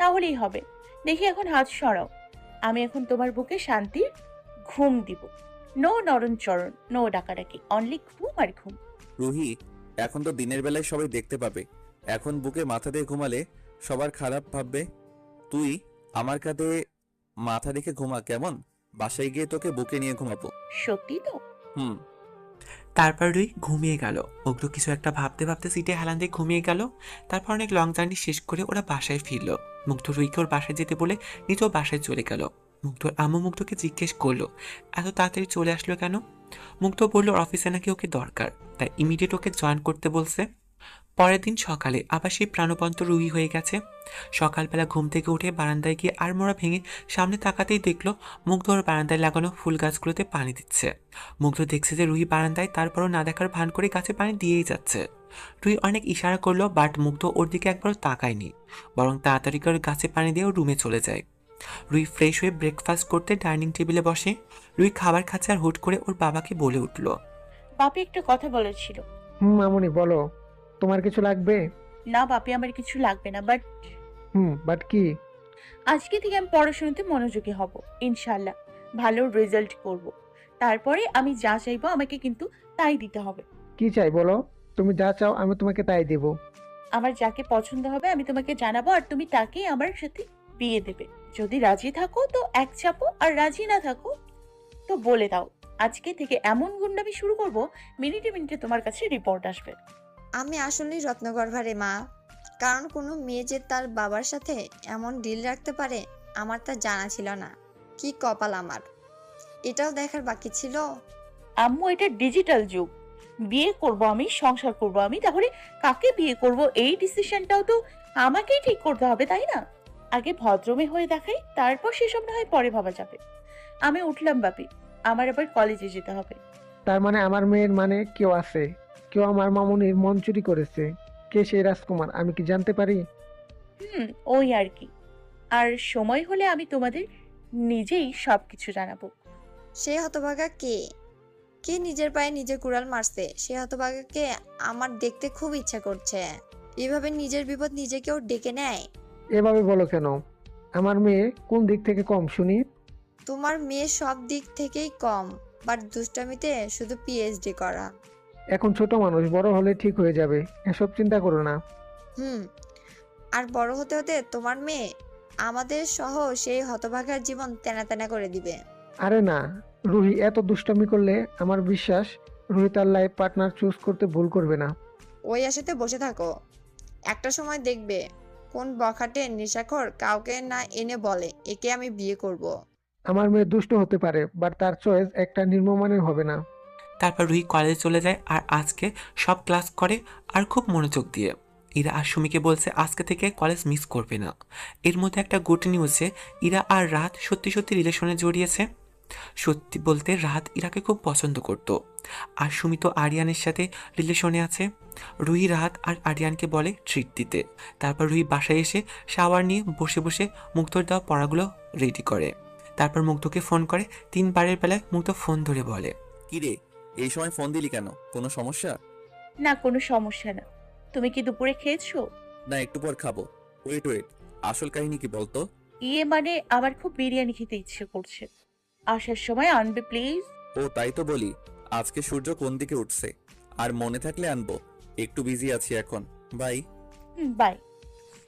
তাহলেই হবে। দেখি এখন হাত সরাও। আমি এখন তোমার বুকে শান্তির ঘুম দিব। নো নরণচরণ, নো ডাকাডাকি, অনলি ঘুম আর ঘুম। রুহি, এখন তো দিনের বেলায় সবাই দেখতে পাবে, এখন বুকে মাথা দিয়ে ঘুমালে সবার খারাপ ভাববে। তুই আমার কাঁধে মাথা রেখে ঘুমা কেমন? বাসায় গিয়ে তোকে বুকে নিয়ে ঘুমাবো। সত্যি তো? হুম। তারপর রুই ঘুমিয়ে গেল। মুগ্ধ কিছু একটা ভাবতে ভাবতে সিটে হেলান দিয়ে ঘুমিয়ে গেল। তারপর অনেক লং জার্নি শেষ করে ওরা বাসায় ফিরল। মুগ্ধ রুইকে ওর বাসায় যেতে বলে নিজেও বাসায় চলে গেল। মুগ্ধর আম্মু মুগ্ধকে জিজ্ঞেস করলো এত তাড়াতাড়ি চলে আসলো কেন। মুগ্ধ বলল অফিসে নাকি ওকে দরকার, তাই ইমিডিয়েট ওকে জয়েন করতে বলছে। পরের দিন সকালে আবার সেই প্রাণবন্ত রুহি হয়ে গেছে। সকালবেলা ঘুম থেকে উঠে বারান্দায় গিয়ে আড়মোড়া ভেঙে সামনে তাকাতেই দেখলো মুগ্ধ ওর বারান্দায় লাগানো ফুল গাছগুলোতে পানি দিচ্ছে। মুগ্ধ দেখছে যে রুহি বারান্দায়, তারপরও না দেখার ভান করে গাছে পানি দিয়েই যাচ্ছে। রুহি অনেক ইশারা করলো, বাট মুগ্ধ ওর দিকে একবারও তাকায়নি, বরং তাড়াতাড়ি করে গাছে পানি দিয়ে রুমে চলে যায়। রুহি ফ্রেশ হয়ে ব্রেকফাস্ট করতে ডাইনিং টেবিলে বসে। রুহি খাবার খাচ্ছে আর হুট করে ওর বাবাকে বলে উঠলো, বাপি একটা কথা বলেছিল। মামুনি বলো, তোমার কিছু লাগবে? না বাপি, আমার কিছু লাগবে না, বাট বাট কি? আজকে থেকে আমি পড়াশোনাতে মনোযোগী হব, ইনশাল্লাহ ভালো রেজাল্ট করব। তারপরে আমি যা চাইবো আমাকে কিন্তু তাই দিতে হবে। কি চাই বলো, তুমি যা চাও আমি তোমাকে তাই দেব। আমার যাকে পছন্দ হবে আমি তোমাকে জানাবো, আর তুমি তাকেই আমার সাথে বিয়ে দেবে। যদি রাজি থাকো তো এক চাপো, আর রাজি না থাকো তো বলে দাও। আজকে থেকে এমন গুন্ডামি শুরু করব, মিনিটে মিনিটে তোমার কাছে রিপোর্ট আসবে। আমি আসলেই রত্নগর্ভা রে মা, কারণ কোনো মেয়ে যে তার বাবার সাথে এমন ডিল রাখতে পারে আমার তা জানা ছিল না। কি কপাল আমার, এটাও দেখার বাকি ছিল। আম্মু, এটা ডিজিটাল যুগ। বিয়ে করব আমি, সংসার করব আমি, তাহলে কাকে বিয়ে করব এই ডিসিশনটাও তো আমাকেই ঠিক করতে হবে, তাই না? আগে ভদ্রমে হয়ে দেখাই, তারপর সেসব না হয় পরে ভাবা যাবে। আমি উঠলাম বাপি, আমার আবার কলেজে যেতে হবে। তার মানে আমার মেয়ের মানে কেউ আছে, কেউ আমার মামুনির মন চুরি করেছে। কে সেই রাজকুমার, আমি কি জানতে পারি? ওই আর কি। আর সময় হলে আমি তোমাদের নিজেই সবকিছু জানাবো। সে হতভাগা কে? কে নিজের পায়ে নিজে কুড়াল মারছে? সে হতভাগাকে আমার দেখতে খুব ইচ্ছা করছে। এভাবে নিজের বিপদ নিজে কেউ ডেকে নেয়? এভাবে বলো কেন? আমার মেয়ে কোন দিক থেকে কম শুনি? তোমার মেয়ে সব দিক থেকেই কম, বাট দুষ্টামিতে শুধু পিএইচডি করা। এখন ছোট মানুষ, বড় হলে ঠিক হয়ে যাবে, এসব চিন্তা করো না। হুম। আর বড় হতে হতে তোমার মেয়ে আমাদের সহ সেই হতভাগার জীবন তেনা তেনা করে দিবে। আরে না, রুহি এত দুষ্টামি করলে আমার বিশ্বাস রুহি তার লাইফ পার্টনার চুজ করতে ভুল করবে না। ওই আশাতে বসে থাকো, একটা সময় দেখবে কোন বখাটে নেশাখোর কাউকে না এনে বলে একে আমি বিয়ে করব। আমার মেয়ে দুষ্ট হতে পারে, বাট তার চয়েস একটা নিম্নমানের হবে না। তারপর রুহি কলেজে চলে যায় আর আজকে সব ক্লাস করে আর খুব মনোযোগ দিয়ে। ইরা আর সুমিকে বলছে আজকে থেকে কলেজ মিস করবে না। এর মধ্যে একটা গুড নিউজ যে ইরা আর রাত সত্যি সত্যি রিলেশনে জড়িয়েছে। সত্যি বলতে রাত ইরাকে খুব পছন্দ করত, আর সুমি তো আরিয়ানের সাথে রিলেশনে আছে। রুহি রাত আর আরিয়ানকে বলে ট্রিট দিতে। তারপর রুহি বাসায় এসে শাওয়ার নিয়ে বসে বসে মুগ্ধর দেওয়া পড়াগুলো রেডি করে। তারপর মুগ্ধকে ফোন করে। 3বারের বেলায় মুগ্ধ ফোন ধরে বলে, কিরে, এই সময় ফোন দিলি কেন? কোনো সমস্যা? না, কোনো সমস্যা না। তুমি কি দুপুরে খেয়েছো? না, একটু পর খাবো। ওয়েট ওয়েট, আসল কাহিনী কি বলতো? ইয়ে মানে আমার খুব বিরিয়ানি খেতে ইচ্ছে করছে। আসার সময় আনবে প্লিজ। ও তাই তো বলি, আজকে সূর্য কোন দিকে উঠছে, আর মনে থাকলে আনবো। একটু বিজি আছি এখন, বাই। বাই।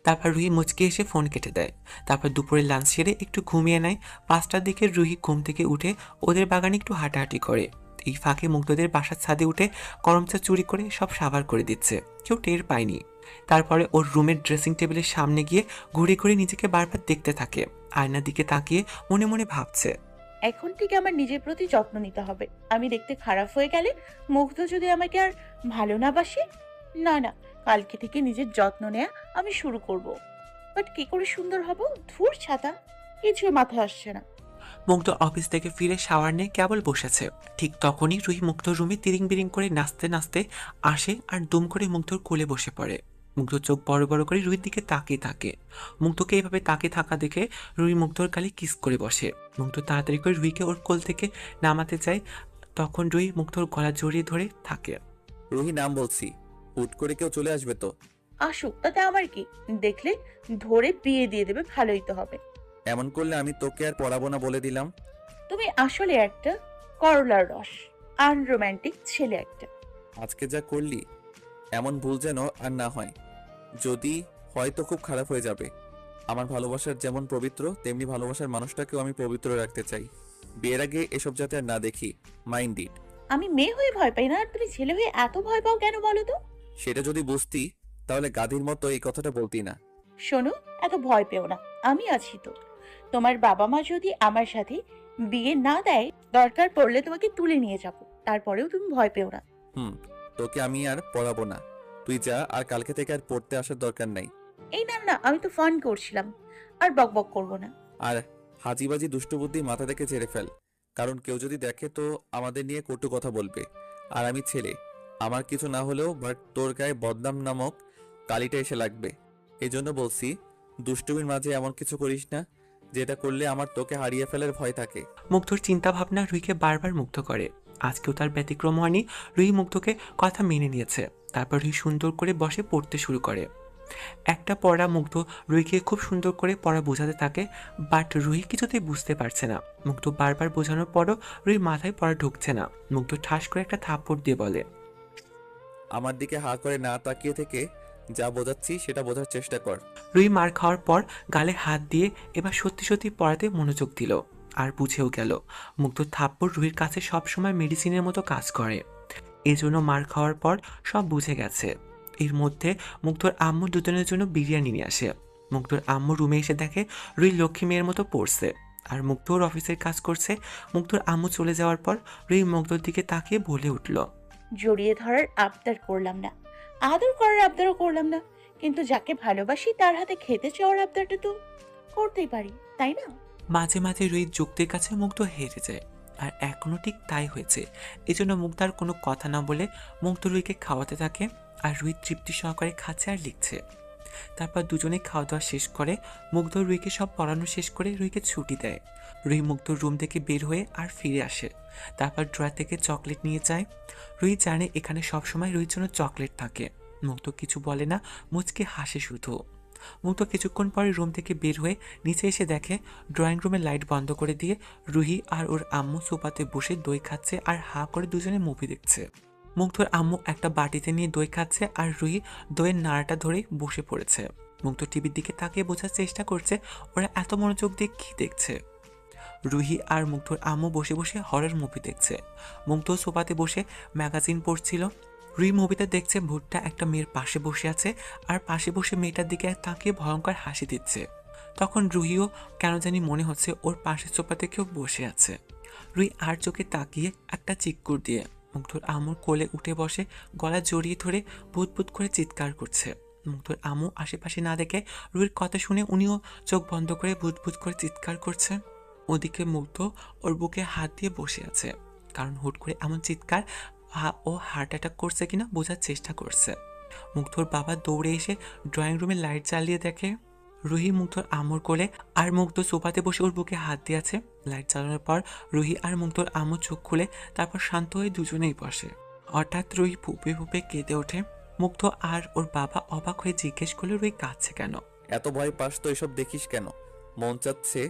তারপর রুহি মুচকে এসে ফোন কেটে দেয়। তারপর দুপুরে লাঞ্চ সেরে একটু ঘুমিয়ে নেয়। 5টার দিকে রুহি ঘুম থেকে উঠে ওদের বাগানে একটু হাঁটাহাঁটি করে। এই ফাঁকে মুগ্ধদের বাসার ছাদে উঠে করমচা চুরি করে সব সাবার করে দিচ্ছে, কেউ টের পায়নি। তারপরে ওর রুমের ড্রেসিং টেবিলের সামনে গিয়ে ঘুরে ঘুরে নিজেকে বারবার দেখতে থাকে। আয়নার দিকে তাকিয়ে মনে মনে ভাবছে, এখন থেকে আমার নিজের প্রতি যত্ন নিতে হবে। আমি দেখতে খারাপ হয়ে গেলে, মুগ্ধ যদি আমাকে আর ভালো না বাসে, না না, কালকে থেকে নিজের যত্ন নেওয়া আমি শুরু করব। বাট কি করে সুন্দর হব? ধুর ছাতা, কিছু মাথায় আসছে না। মুগ্ধ অফিস থেকে ফিরে শাওয়ার নিয়ে কেবল বসেছে। ঠিক তখনই রুহি মুগ্ধর রুমে তিরিং বিরিং করে নাচতে নাচতে আসে আর দুম করে মুগ্ধর কোলে বসে পড়ে। মুগ্ধ চোখ বড় বড় করে রুহির দিকে তাকিয়ে থাকে। মুগ্ধকে এইভাবে তাকিয়ে থাকা দেখে রুহি মুগ্ধর গালে কিস করে বসে। মুগ্ধ তাড়াতাড়ি করে রুহিকে ওর কোল থেকে নামাতে যায়, তখন রুহি মুগ্ধর গলা জড়িয়ে ধরে থাকে। রুহি নাম বলছি, হুট করে কেউ চলে আসবে তো? আসুক, তাতে আমার কি? দেখলে ধরে বিয়ে দিয়ে দেবে, ভালোই তো হবে। এমন করলে আমি তোকে আর পড়াবো না বলে দিলাম। তুমি আসলে একটা করলার রস, আনরোম্যান্টিক ছেলে একটা। আজকে যা করলি, এমন ভুল যেন আর না হয়। যদি হয় তো খুব খারাপ হয়ে যাবে। আমার ভালোবাসার যেমন পবিত্র, তেমনি ভালোবাসার মানুষটাকেও আমি পবিত্র রাখতে চাই। বিয়ের আগে এসব যাতে আর না দেখি। Mind it. আমি মেয়ে হয়ে ভয় পাই না, আর তুমি ছেলে হয়ে এত ভয় পাও কেন বলো তো? সেটা যদি বুঝতি, তাহলে গাধীর মতো এই কথাটা বলতি না। শোনো, এত ভয় পেও না, আমি আছি তো। তোমার বাবা মা যদি আমার সাথে বিয়ে না দেয়, দরকার পড়লে তোমাকে তুলে নিয়ে যাব, তারপরেও তুমি ভয় পেও না। হুম, তোকে আমি আর পড়াবো না। তুই যা, আর কালকে থেকে আর পড়তে আসার দরকার নাই। এই না না, আমি তো ফান করছিলাম, আর বক বক করবো না। আর হাজিবাজি দুষ্টবুদ্ধি মাথা থেকে ঝেড়ে ফেল। কারণ কেউ যদি দেখে তো আমাদের নিয়ে কটু কথা বলবে। আর আমি ছেলে, আমার কিছু না হলেও বাট তোর গায়ে বদনাম নামক কালিটা এসে লাগবে। এই জন্য বলছি, দুষ্টুমির মাঝে এমন কিছু করিস না যেটা করলে আমার তোকে হারিয়ে ফেলার ভয় থাকে। মুগ্ধর চিন্তাভাবনা রুহিকে বারবার মুগ্ধ করে। আজকেও তার ব্যতিক্রম হয়নি। রুহি মুগ্ধকে কথা মেনে নিয়েছে। তারপর রুহি সুন্দর করে বসে পড়তে শুরু করে। একটা পড়া মুগ্ধ রুহিকে খুব সুন্দর করে পড়া বোঝাতে থাকে, বাট রুহি কিছুতেই বুঝতে পারছে না। মুগ্ধ বারবার বোঝানোর পরও রুহির মাথায় পড়া ঢুকছে না। মুগ্ধ ঠাস করে একটা থাপ্পড় দিয়ে বলে, আমার দিকে হা করে না তাকিয়ে থেকে যা বোঝাচ্ছি সেটা বোঝার চেষ্টা কর। রুহি মার খাওয়ার পর গালে হাত দিয়ে এবার সত্যি সত্যি পড়াতে মনোযোগ দিল। আর বুঝেও গেল মুগ্ধ থাপ্পড় রুহির কাছে সবসময় মেডিসিনের মতো কাজ করে। এজন্য মার খাওয়ার পর সব বুঝে গেছে। এর মধ্যে মুগ্ধর আম্মু দুজনের জন্য বিরিয়ানি নিয়ে আসে। মুগ্ধর আম্মু রুমে এসে দেখে রুহি লক্ষ্মী মেয়ের মতো পড়ছে, আর মুগ্ধ ওর অফিসের কাজ করছে। মুগ্ধর আম্মু চলে যাওয়ার পর রুহি মুগ্ধর দিকে তাকিয়ে বলে উঠল, জড়িয়ে ধরার আবদার করলাম না, আদর করার আবদারও করলাম না, কিন্তু যাকে ভালোবাসি তার হাতে খেতে চাওয়ার আবদারটা তো করতেই পারি, তাই না? মাঝে মাঝে রুহির যুক্তির কাছে মুগ্ধ হেরে যায়। আর এখনও ঠিক তাই হয়েছে। এজন্য মুগ্ধ আর কোনো কথা না বলে মুগ্ধ রুহিকে খাওয়াতে থাকে। আর রুহি তৃপ্তি সহকারে খাচ্ছে আর লিখছে। তারপর দুজনে খাওয়া দাওয়া শেষ করে মুগ্ধ রুহিকে সব পড়ানো শেষ করে রুহিকে ছুটি দেয়। রুহি মুগ্ধর রুম থেকে বের হয়ে আর ফিরে আসে। তারপর ড্রয়ার থেকে চকলেট নিয়ে যায়। রুহি জানে এখানে সবসময় রুহির জন্য চকলেট থাকে। মুগ্ধ কিছু বলে না, মুচকে হাসে শুধু। মুগ্ধ কিছুক্ষণ পরে রুম থেকে বের হয়ে নিচে এসে দেখে ড্রয়িং রুমের লাইট বন্ধ করে দিয়ে রুহি আর ওর আম্মু সোফাতে বসে দই খাচ্ছে আর হা করে দুজনে মুভি দেখছে। মুগ্ধর আম্মু একটা বাটিতে নিয়ে দই খাচ্ছে আর রুহি দইয়ের নাড়াটা ধরেই বসে পড়েছে। মুগ্ধ টিভির দিকে তাকিয়ে বোঝার চেষ্টা করছে ওরা এত মনোযোগ দিয়ে কী দেখছে। রুহি আর মুগ্ধর আম্মু বসে বসে হরর মুভি দেখছে। মুগ্ধ সোফাতে বসে ম্যাগাজিন পড়ছিল। রুহি মুভিতে দেখছে ভুট্টা একটা মেয়ের পাশে বসে আছে আর পাশে বসে মেয়েটার দিকে তাকিয়ে ভয়ঙ্কর হাসি দিচ্ছে। তখন রুহিও কেন জানি মনে হচ্ছে ওর পাশের সোফাতে কেউ বসে আছে। রুহি আর চোখে তাকিয়ে একটা চিক্কুর দিয়ে মুগ্ধর আম্মুর কোলে উঠে বসে গলা জড়িয়ে ধরে ভূত ভূত করে চিৎকার করছে। মুগ্ধর আম্মু আশেপাশে না দেখে রুহির কথা শুনে উনিও চোখ বন্ধ করে ভূত ভূত করে চিৎকার করছে। ওদিকে মুগ্ধ ওর বুকে হাত দিয়ে বসে আছে, কারণ হুট করে এমন চিৎকার ও হার্ট অ্যাটাক করছে কিনা বোঝার চেষ্টা করছে। মুগ্ধর বাবা দৌড়ে এসে ড্রয়িং রুমে লাইট জ্বালিয়ে দেখে রুহি মুগ্ধর আম্মুর কোলে, আর মুগ্ধ সোফাতে বসে ওর বুকে হাত দিয়ে আছে। লাইট জ্বালানোর পর রুহি আর মুগ্ধর আম্মু চোখ খুলে তারপর শান্ত হয়ে দুজনেই বসে। হঠাৎ রুহি ফুপে ফুপে কেঁদে ওঠে। মুগ্ধ আর ওর বাবা অবাক হয়ে জিজ্ঞেস করলে রুহি কাঁদছে কেন। এত ভয় পাস তো এসব দেখিস কেন? মন চাচ্ছে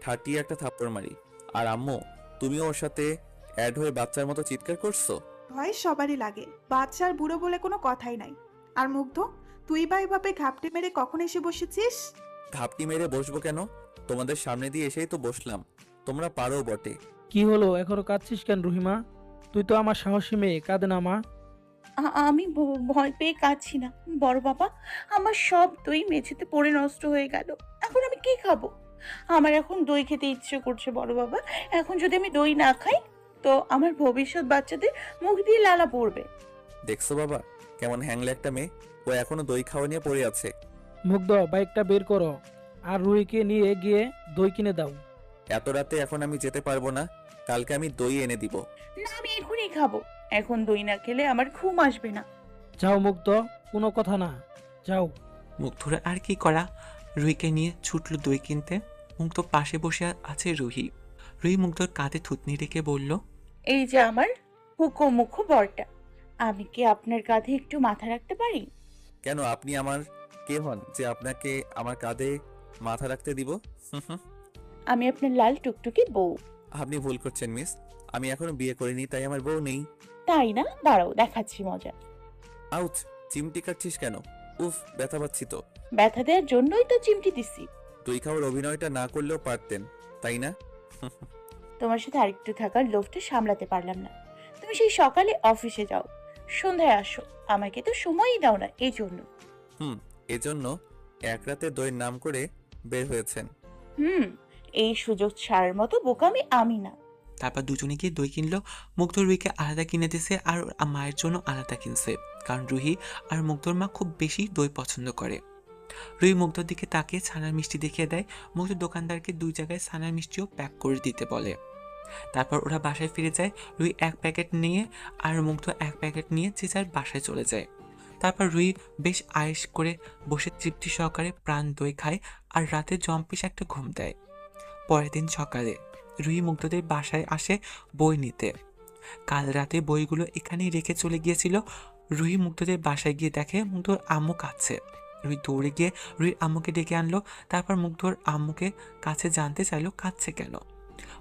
ঠাটিয়ে একটা থাপ্পড় মারি। আর আম্মু, তুমিও ওর সাথে অ্যাড হয়ে বাচ্চার মতো চিৎকার করছো? ভয় সবারই লাগে, বাচ্চা আর বুড়ো বলে কোনো কথাই নাই। আর মুগ্ধ, তুই বা এভাবে ঘাপটি মেরে কখন এসে বসেছিস? ঘাপটি মেরে বসবো কেন? তোমাদের সামনে দিয়ে এসেই তো বসলাম। তোমরা পারো বটে। কি হলো, এখনো কাঁদছিস কেন রহিমা? তুই তো আমার সাহসী মেয়ে, কাঁদে না মা। আমি ভয় পেয়ে কাঁদছি না বড় বাবা, আমার সব দই মেঝেতে পড়ে নষ্ট হয়ে গেল, এখন আমি কি খাবো? আমার এখন দই খেতে ইচ্ছে করছে বড় বাবা। এখন যদি আমি দই না খাই তো আমার ভবিষ্যৎ বাচ্চাদের মুখ দিয়ে লালা পড়বে। দেখছো বাবা, কেমন হ্যাংলে একটা মেয়ে। ও এখনো দই খাওয়া নিয়ে পড়ে আছে। মুগ্ধ, বাইকটা বের করো আর রুহিকে নিয়ে গিয়ে দই কিনে দাও। এত রাতে এখন আমি যেতে পারবো না। কালকে আমি দই এনে দিব। না, আমি এখনই খাবো। এখন দই না খেলে আমার ঘুম আসবে না। যাও মুগ্ধ, কোনো কথা না, যাও। মুগ্ধর আর কি করা, রুহিকে নিয়ে ছুটল দই কিনতে। মুগ্ধ পাশে বসে আছে রুহি। রুহি মুগ্ধর কাঁধে থুতনি রেখে বলল, এই যে আমার হুকো মুখো বরটা, আমি কি আপনার কাঁধে একটু মাথা রাখতে পারি? কেন, আপনি আমার কে হন যে আপনাকে আমার কাঁধে মাথা রাখতে দিব? হুম হুম। আমি আপনার লাল টুকটুকে বউ। আপনি ভুল করছেন মিস, আমি এখনো বিয়ে করিনি, তাই আমার বউ নেই। তাই না? দাঁড়াও, দেখাচ্ছি মজা। আউচ! চিমটি কাটছিস কেন? উফ, ব্যথা পাচ্ছি তো। ব্যথা দেওয়ার জন্যই তো চিমটি দিছি। তুই খাওয়ার অভিনয়টা না করলেও পারতেন, তাই না? তোমার সাথে আরেকটু থাকার লোভটা সামলাতে পারলাম না। তুমি সেই সকালে অফিসে যাও, সন্ধ্যায় আসো, আমাকে তো সময়ই দাও না, এই জন্য। হুম, এজন্য এক রাতে দইয়ের নাম করে বের হয়েছেন। হুম, এই সুযোগ ছাড়ার মতো বোকামি আমি না। তারপর দুজনে গিয়ে দই কিনলো। মুগ্ধ রুহিকে আলাদা কিনে দিছে আর ওর মায়ের জন্য আলাদা কিনছে, কারণ রুহি আর মুগ্ধর মা খুব বেশি দই পছন্দ করে। রুহি মুগ্ধর দিকে তাকিয়ে ছানার মিষ্টি দেখিয়ে দেয়। মুগ্ধ দোকানদারকে 2 জায়গায় ছানার মিষ্টিও প্যাক করে দিতে বলে। তারপর ওরা বাসায় ফিরে যায়। রুহি 1 প্যাকেট নিয়ে আর মুগ্ধ 1 প্যাকেট নিয়ে যে যার বাসায় চলে যায়। তারপর রুহি বেশ আয়েশ করে বসে তৃপ্তি সহকারে প্রাণ দই খায় আর রাতে জম্পিস একটা ঘুম দেয়। পরের দিন সকালে রুহি মুগ্ধদের বাসায় আসে বই নিতে। কাল রাতে বইগুলো এখানেই রেখে চলে গিয়েছিল। রুহি মুগ্ধদের বাসায় গিয়ে দেখে মুগ্ধর আম্মু কাঁদছে। রুহি দৌড়ে গিয়ে রুহির আম্মুকে ডেকে আনলো। তারপর মুগ্ধর আম্মুকে কাছে জানতে চাইলো কাঁদছে কেন।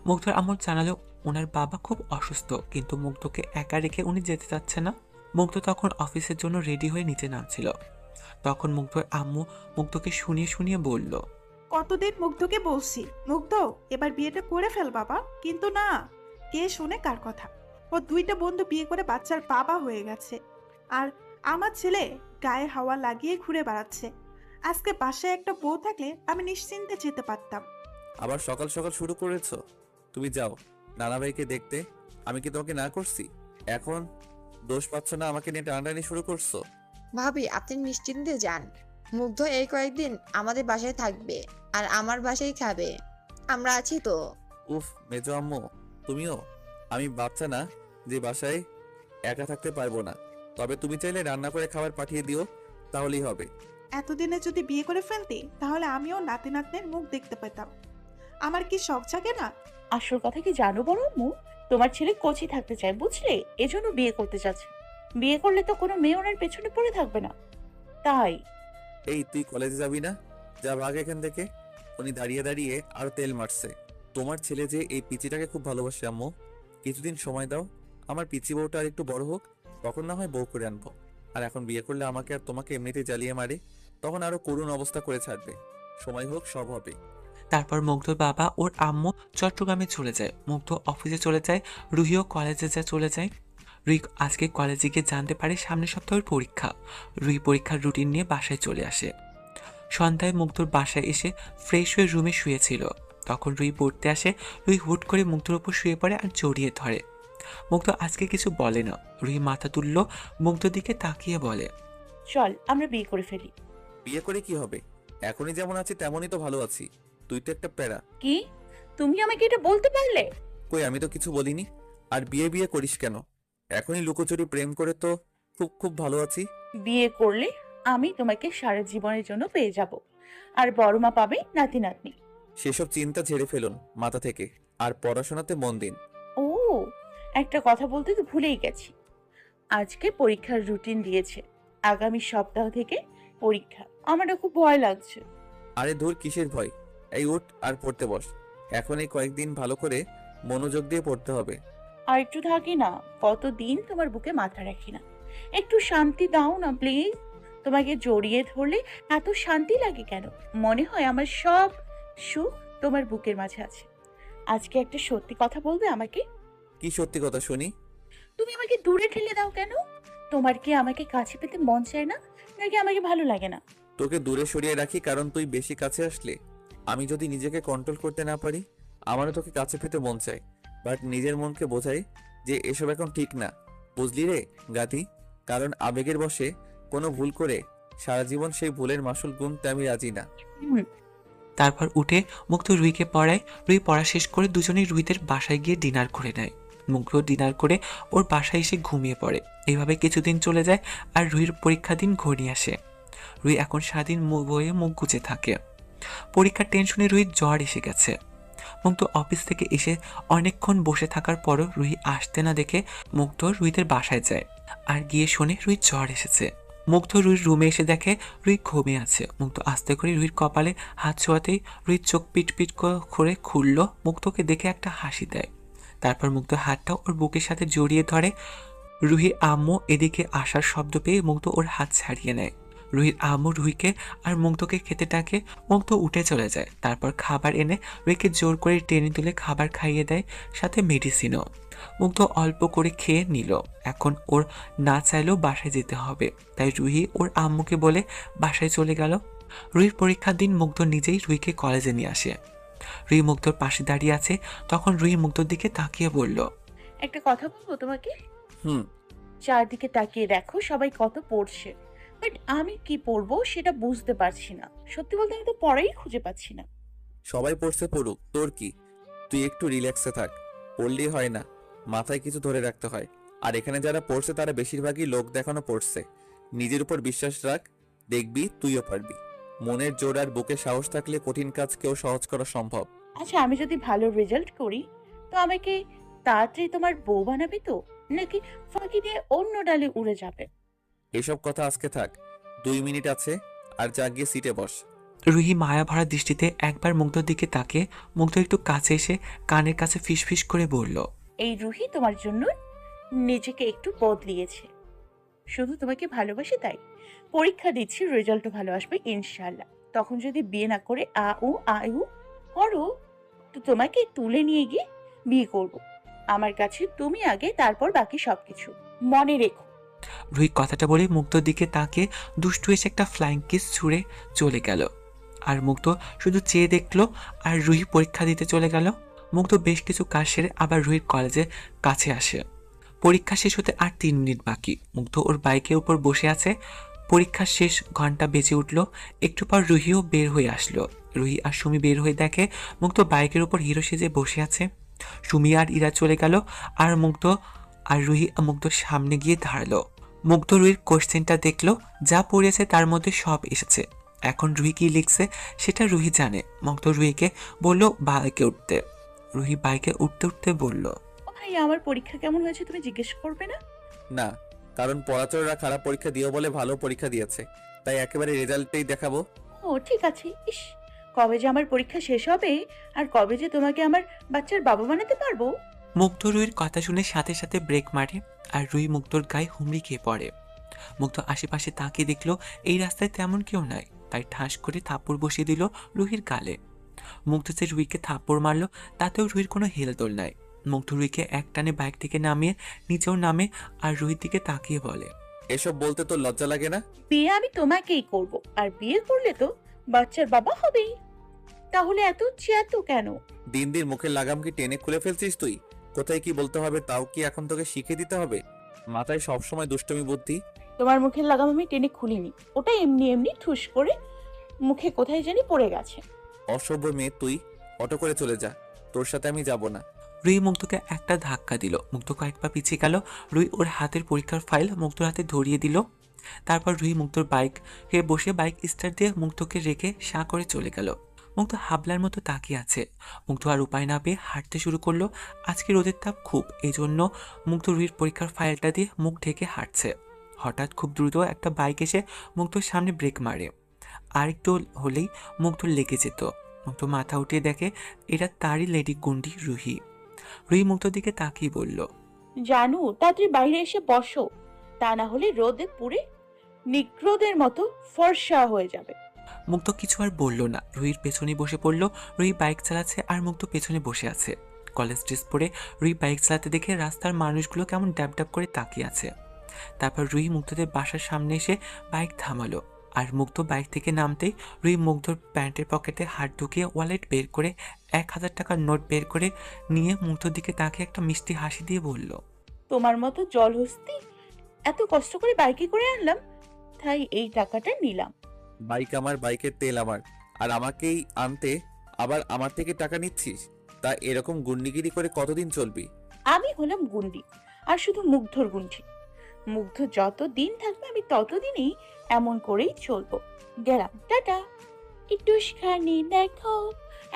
মুগ্ধর আম্মু জানালো ওনার বাবা খুব অসুস্থ, কিন্তু মুগ্ধকে একা রেখে উনি যেতে চাচ্ছে না। মুগ্ধ তখন অফিসের জন্য রেডি হয়ে নিচে নামছিল। তখন মুগ্ধর আম্মু মুগ্ধকে শুনিয়ে শুনিয়ে বলল, কতদিন মুগ্ধকে বলছি, মুগ্ধ এবার বিয়েটা করে ফেল বাবা, কিন্তু না, কে শুনে কার কথা। ও 2টা বন্ধু বিয়ে করে বাচ্চার বাবা হয়ে গেছে, আর আমার ছেলে গায়ে হাওয়া লাগিয়ে ঘুরে বেড়াচ্ছে। আজকে বাসায় একটা বউ থাকলে আমি নিশ্চিন্তে যেতে পারতাম। আবার সকাল সকাল শুরু করেছো? তুমি যাও নানা ভাইকে দেখতে। আমি কি তোমাকে না করছি? এখন দোষ পাচ্ছ না, আমাকে নিয়ে টানাটানি শুরু করছো। ভাবি আপনি নিশ্চিন্তে যান, মুগ্ধ এই কয়েকদিন আমাদের বাসায় থাকবে আর আমার বাসায় খাবে, আমরা আছি তো। উফ, মেজো আম্মু তুমিও? আমি বাচ্চা না যে বাসায় একা থাকতে পারবো না। তবে তুমি চাইলে রান্না করে খাবার পাঠিয়ে দিও, তাহলেই হবে। এতদিনে যদি বিয়ে করে ফেলতি তাহলে আমিও নাতি নাতনের মুখ দেখতে পেতাম। আমার কি শখ জাগে না? আসল কথা কি জানো বলো আম্মু? তোমার ছেলে কোচি থাকতে চায়, বুঝলে, এজন্য বিয়ে করতে চাচ্ছে। বিয়ে করলে তো কোনো মেয়ে ওনার পেছনে পড়ে থাকবে না, তাই। এই তুই কলেজে যাবি না? যা ভাগ এখান থেকে। উনি দাঁড়িয়ে দাঁড়িয়ে আরো তেল মারছে। তোমার ছেলে যে এই পিচিটাকে খুব ভালোবাসে আম্মু। কিছুদিন সময় দাও, আমার পিচি বউটা আর একটু বড় হোক, তখন না হয় বউ করে আনবো। আর এখন বিয়ে করলে আমাকে আর তোমাকে এমনিতে জ্বালিয়ে মারে, তখন আরো করুণ অবস্থা করে ছাড়বে। সময় হোক, সব হবে। তারপর মুগ্ধর বাবা ওর আম্মু চট্টগ্রামে চলে যায়। মুগ্ধ অফিসে চলে যায়, রুহিও কলেজে চলে যায়। রুহি আজকে কলেজে গিয়ে জানতে পারে সামনের সপ্তাহের পরীক্ষা। রুহি পরীক্ষার রুটিন নিয়ে বাসায় চলে আসে। সন্ধ্যায় মুগ্ধর বাসায় এসে ফ্রেশ হয়ে রুমে শুয়েছিল। তখন রুহি পড়তে আসে। রুহি হুট করে মুগ্ধর উপর শুয়ে পড়ে আর জড়িয়ে ধরে। মুগ্ধ আজকে কিছু বলে না। রুহি মাথা তুলল, মুগ্ধর দিকে তাকিয়ে বলে, চল আমরা বিয়ে করে ফেলি। বিয়ে করে কি হবে? এখনই যেমন আছি তেমনই তো ভালো আছি। তুই তো একটা প্যারা। কি? তুমি আমাকে এটা বলতে পারলে? কই, আমি তো কিছু বলিনি। আর বিয়ে বিয়ে করিস কেন? এখনই লুকোচুরি প্রেম করে তো খুব খুব ভালো আছি। বিয়ে করলে আমি তোমাকে সারা জীবনের জন্য পেয়ে যাব, আর বড় মা পাবে নাতি নাতনি। সেসব চিন্তা ঝেড়ে ফেলুন মাথা থেকে, আর পড়াশোনাতে মন দিন। ও, একটা কথা বলতে তো ভুলেই গেছি। আজকে পরীক্ষার রুটিন দিয়েছে, আগামী সপ্তাহ থেকে পরীক্ষা। আমারও খুব ভয় লাগছে। আরে ধুর, কিসের ভয়? এই উঠ আর পড়তে বস। এখন এই কয়েকদিন ভালো করে মনোযোগ দিয়ে পড়তে হবে। আর একটু থাকি না, কতদিন তোমার বুকে মাথা রাখি না। একটু শান্তি দাও না প্লিজ। তোমাকে জড়িয়ে ধরলে এত শান্তি লাগে কেন? মনে হয় আমার সব সুখ তোমার বুকের মাঝে আছে। আজকে একটা সত্যি কথা বলবে আমাকে? কি সত্যি কথা শুনি? তুমি আমাকে দূরে ঠেলে দাও কেন? তোমার কি আমাকে কাছে পেতে মন চায় না, নাকি আমাকে ভালো লাগে না? তোকে দূরে সরিয়ে রাখি কারণ তুই বেশি কাছে আসলে আমি যদি নিজেকে কন্ট্রোল করতে না পারি, আমারও তোকে কাছে পেতে মন চায়। বাট নিজের মনকে বোঝাই যে এসব এখন ঠিক না। বুঝলি রে গাধি? কারণ আবেগের বশে কোনো ভুল করে সারা জীবন সেই ভুলের মাসুল গুনতে আমি রাজি না। হুম, তারপর উঠে মুগ্ধ রুহিকে পড়ায়। রুহি পড়া শেষ করে দুজনেই রুহিদের বাসায় গিয়ে ডিনার করে নেয়। মুগ্ধ ডিনার করে ওর বাসায় এসে ঘুমিয়ে পড়ে। এইভাবে কিছুদিন চলে যায় আর রুহির পরীক্ষা দিন ঘনিয়ে আসে। রুহি এখন সারাদিন বইয়ে মুখ গুজে থাকে। পরীক্ষার টেনশনে রুহির জ্বর এসে গেছে। মুগ্ধ অফিস থেকে এসে অনেকক্ষণ বসে থাকার পরও রুহি আসতে না দেখে মুগ্ধ রুহিদের বাসায় যায়। আর গিয়ে শুনে রুহির জ্বর এসেছে। মুগ্ধ রুহির রুমে এসে দেখে রুহি ঘুমিয়ে আছে। মুগ্ধ আস্তে করে রুহির কপালে হাত ছোঁয়াতেই রুহির চোখ পিট পিট করে খুলল। মুগ্ধকে দেখে একটা হাসি দেয়। তারপর মুগ্ধ হাতটা ওর বুকের সাথে জড়িয়ে ধরে। রুহির আম্মু এদিকে আসার শব্দ পেয়ে মুগ্ধ ওর হাত ছাড়িয়ে নেয়। রুহির আম্মু রুহিকে আর মুগ্ধকে খেতে ডাকে। মুগ্ধ উঠে চলে যায়। তারপর খাবার এনে রুহিকে জোর করে টেনে তুলে খাবার খাইয়ে দেয়, সাথে মেডিসিনও। মুগ্ধ অল্প করে খেয়ে নিল। এখন ওর না চাইলেও বাসায় যেতে হবে, তাই রুহি ওর আম্মুকে বলে বাসায় চলে গেল। রুহির পরীক্ষার দিন মুগ্ধ নিজেই রুহিকে কলেজে নিয়ে আসে। রুহি মুগ্ধর পাশে দাঁড়িয়ে আছে। তখন রুহি মুগ্ধর দিকে তাকিয়ে বলল, একটা কথা বলবো তোমাকে? হুম। চারদিকে তাকিয়ে দেখো সবাই কত পড়ছে, বাট আমি কি পড়বো সেটা বুঝতে পারছি না। সত্যি বলতে আমি তো পড়াই খুঁজে পাচ্ছি না। সবাই পড়ছে পড়ুক, তোর কি? তুই একটু রিল্যাক্সে থাক। পড়লেই হয় না, মাথায় কিছু ধরে রাখতে হয়। আর এখানে যারা পড়ছে তারা বেশিরভাগই লোক দেখানো পড়ছে। নিজের উপর বিশ্বাস রাখ, দেখবি তুইও পারবি। মনের জোর আর বুকে সাহস থাকলে কঠিন কাজকেও সহজ করা সম্ভব। আচ্ছা, আমি যদি ভালো রেজাল্ট করি তো আমাকে তাড়াতাড়ি তোমার বউ বানাবে তো, নাকি ফাঁকি দিয়ে অন্য ডালে উড়ে যাবে? এসব কথা আজকে থাক, 2 মিনিট আছে, আর যা গিয়ে সিটে বস। রুহি মায়া ভরা দৃষ্টিতে একবার মুগ্ধর দিকে তাকিয়ে মুগ্ধ একটু কাছে এসে কানের কাছে ফিসফিস করে বলল, এই রুহি তোমার জন্য নিজেকে একটু বদলিয়েছে, শুধু তোমাকে ভালোবাসে তাই। পরীক্ষা দিচ্ছি, রেজাল্টও ভালো আসবে ইনশাল্লাহ। তখন যদি বিয়ে না করে আউ করো তো তোমাকে তুলে নিয়ে গিয়ে বিয়ে করব। আমার কাছে তুমি আগে, তারপর বাকি সবকিছু। মনে রেখো। রুহি কথাটা বলে মুগ্ধর দিকে তাকিয়ে দুষ্টু এসে একটা ফ্লাইং কিস ছুঁড়ে চলে গেল। আর মুগ্ধ শুধু চেয়ে দেখলো আর রুহি পরীক্ষা দিতে চলে গেল। মুগ্ধ বেশ কিছু কাজ সেরে আবার রুহির কলেজের কাছে আসে। পরীক্ষা শেষ হতে আর 3 মিনিট বাকি। মুগ্ধ ওর বাইকের উপর বসে আছে। পরীক্ষা শেষ, ঘন্টা বেজে উঠল। একটু পর রুহিও বের হয়ে আসলো। রুহি আর সুমি বের হয়ে দেখে মুগ্ধ বাইকের উপর হিরো সেজে বসে আছে। সুমি আর ইরা চলে গেল। আর রুহি মুগ্ধর সামনে গিয়ে দাঁড়ালো। মুগ্ধ রুহির কোশ্চেনটা দেখলো, যা পড়েছে তার মধ্যে সব এসেছে। এখন রুহি কি লিখছে সেটা রুহি জানে। মুগ্ধ রুহিকে বলল বাইকে উঠতে। রুহি বাইকে উঠতে উঠতে বলল, ও ভাই, আমার পরীক্ষা কেমন হয়েছে তুমি জিজ্ঞেস করবে না? না, কারণ পড়াচোরা খারাপ পরীক্ষা দিও বলে ভালো পরীক্ষা দিয়েছে, তাই একেবারে রেজাল্টটাই দেখাবো। ও ঠিক আছে। ইস, কবে যে আমার পরীক্ষা শেষ হবে আর কবে যে তোমাকে আমার বাচ্চার বাবা বানাতে পারবো। মুগ্ধ রুহির কথা শুনে সাথে সাথে ব্রেক মারে। আর রুহি মুগ্ধর গায়ে হুমড়ি খেয়ে পড়ে। মুগ্ধ আশেপাশে তাকিয়ে দেখলো এই রাস্তায় তেমন কেউ নাই, তাই ঠাস করে থাপ্পড় বসিয়ে দিল রুহির গালে। মুগ্ধ যে রুহিকে থাপ্পড় মারলো তাতেও রুহির কোনো হেলদোল নাই। মুগ্ধ রুহিকে একটানে বাইক থেকে নামিয়ে নিচেও নামে আর রুহির দিকে তাকিয়ে বলে, এসব বলতে তো লজ্জা লাগে না? বিয়ে আমি তোমাকেই করব, আর বিয়ে করলে তো বাচ্চার বাবা হবেই। তাহলে এত চেয়াতো কেন? দিন দিন মুখের লাগাম কি টেনে খুলে ফেলছিস তুই? কোথায় কি বলতে হবে তাও কি এখন তোকে শিখিয়ে দিতে হবে? মাথায় সবসময় দুষ্টমি বুদ্ধি। তোমার মুখের লাগাম আমি টেনে খুলিনি, ওটা এমনি এমনি ঠুস করে মুখে কোথায় জানি পড়ে গেছে। অসভ্য মেয়ে তুই, অটো করে চলে যা, তোর সাথে আমি যাব না। রুহি মুগ্ধকে একটা ধাক্কা দিল। মুগ্ধ কয়েক পা পিছিয়ে গেল। রুহি ওর হাতের পরীক্ষার ফাইল মুগ্ধর হাতে ধরিয়ে দিল। তারপর রুহি মুগ্ধর বাইকে বসে বাইক স্টার্ট দিয়ে মুগ্ধকে রেখে সাঁ করে চলে গেল। মুগ্ধ হাবলার মতো তাকিয়ে আছে। মুগ্ধ আর উপায় না পেয়ে হাঁটতে শুরু করলো। আজকে রোদের তাপ খুব, এই জন্য মুগ্ধ রুহির পরীক্ষার ফাইলটা দিয়ে মুখ ঢেকে হাঁটছে। হঠাৎ খুব দ্রুত একটা বাইক এসে মুগ্ধর সামনে ব্রেক মারে। আর একটু হলেই মুগ্ধর লেগে যেত। মুগ্ধ মাথা উঠিয়ে দেখে এটা তারই লেডি গুন্ডি রুহি। রুহি মুগ্ধর দিকে তাকিয়ে বলল, জানু, তাড়াতাড়ি বাইরে এসে বসো, তা না হলে রোদে পুড়ে নিগ্রোদের মতো ফর্সা হয়ে যাবে। মুগ্ধ কিছু আর বলল না। রুহির পেছনে বসে পড়ল। রুহি বাইক চালাচ্ছে আর মুগ্ধ পেছনে বসে আছে। কলেজ ড্রেস পরে রুহি বাইক চালাতে দেখে রাস্তার মানুষগুলো কেমন ড্যাব ড্যাব করে তাকিয়ে আছে। তারপর রুহি মুগ্ধদের বাসার সামনে এসে বাইক থামালো। আর মুগ্ধ বাইক থেকে নামতেই রুহি মুগ্ধর প্যান্টের পকেটে হাত ঢুকিয়ে ওয়ালেট বের করে 1000 টাকার নোট বের করে নিয়ে মুগ্ধর দিকে তাকিয়ে একটা মিষ্টি হাসি দিয়ে বলল, তোমার মতো জলহস্তি এত কষ্ট করে বাইকে করে আনলাম, তাই এই টাকাটা নিলাম। বাইক আমার, বাইকের তেল আমার, আর আমাকেই আনতে আবার আমার থেকে টাকা নিচ্ছিস? তা এরকম গুন্ডিগিরি করে কতদিন চলবি? আমি হলাম গুন্ডি, আর শুধু মুগ্ধর গুন্ডি। মুগ্ধ যত দিন থাকবে আমি ততদিনই এমন করেই চলবো। গেলাম, টাটা। একটুখানি দেখো,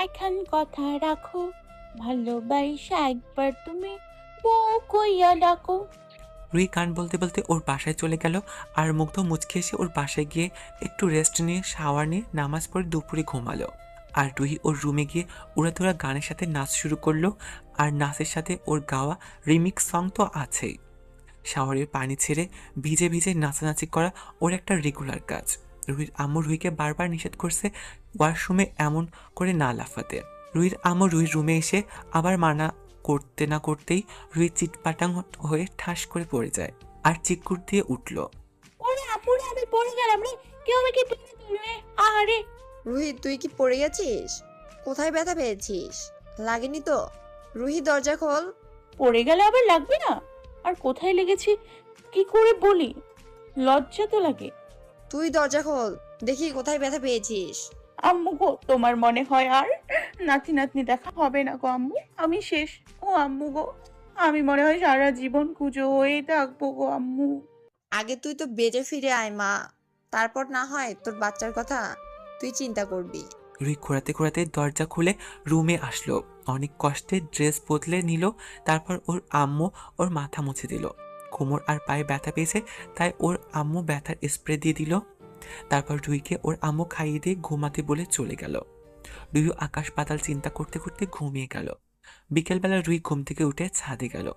এখন কথা রাখো, ভালোবাসা একবার তুমি বউ কইয়া ডাকো। রুহি গান বলতে বলতে ওর বাসায় চলে গেল। আর মুগ্ধ মুচকে এসে ওর বাসায় গিয়ে একটু রেস্ট নিয়ে শাওয়ার নিয়ে নামাজ পড়ে দুপুরে ঘুমালো। আর রুহি ওর রুমে গিয়ে উড়াধুরা গানের সাথে নাচ শুরু করলো। আর নাচের সাথে ওর গাওয়া রিমিক্স সং তো আছেই। শাওয়ারের পানি ছেড়ে ভিজে ভিজে নাচানাচি করা ওর একটা রেগুলার কাজ। রুহির আম্মু রুহিকে বারবার নিষেধ করছে ওয়াশরুমে এমন করে না লাফাতে। রুহির আম্মু রুহির রুমে এসে আবার মানা করতে না করতেই রুহি চিটপাটাং হয়ে ঠাস করে পড়ে যায় আর চিৎকার দিয়ে উঠল। ওরে আপুরে, আমি পড়ে গেলাম রে, কেউ আমাকে টেনে তুলবে। আরে রুহি, তুই কি পড়ে গেছিস? কোথায় ব্যথা পেয়েছিস? লাগেনি তো? রুহি, দরজা খোল। পড়ে গেলে আবার লাগবে না? আর কোথায় লেগেছি কি করে বলি, লজ্জা তো লাগে। তুই দরজা খোল, দেখি কোথায় ব্যথা পেয়েছিস। আম্মু গো, তোমার মনে হয় আর নাতি নাতনি দেখা হবে না গো আম্মু, আমি শেষ। ও আম্মু গো, আমি মনে হয় সারা জীবন কুজো হয়ে থাকবো গো আম্মু। আগে তুই তো বেজে ফিরে আয় মা, তারপর না হয় তোর বাচ্চার কথা তুই চিন্তা করবি। রুহি ঘোরাতে ঘোরাতে দরজা খুলে রুমে আসলো। অনেক কষ্টে ড্রেস বদলে নিল। তারপর ওর আম্মু ওর মাথা মুছে দিল। কোমর আর পায়ে ব্যথা পেয়েছে, তাই ওর আম্মু ব্যথার স্প্রে দিয়ে দিল। তারপর রুহিকে ওর আম্মু খাইয়ে দিয়ে ঘুমাতে বলে চলে গেল। রুহি আকাশ পাতাল চিন্তা করতে করতে ঘুমিয়ে গেল। বিকেলবেলা রুহি ঘুম থেকে উঠে ছাদে গেল।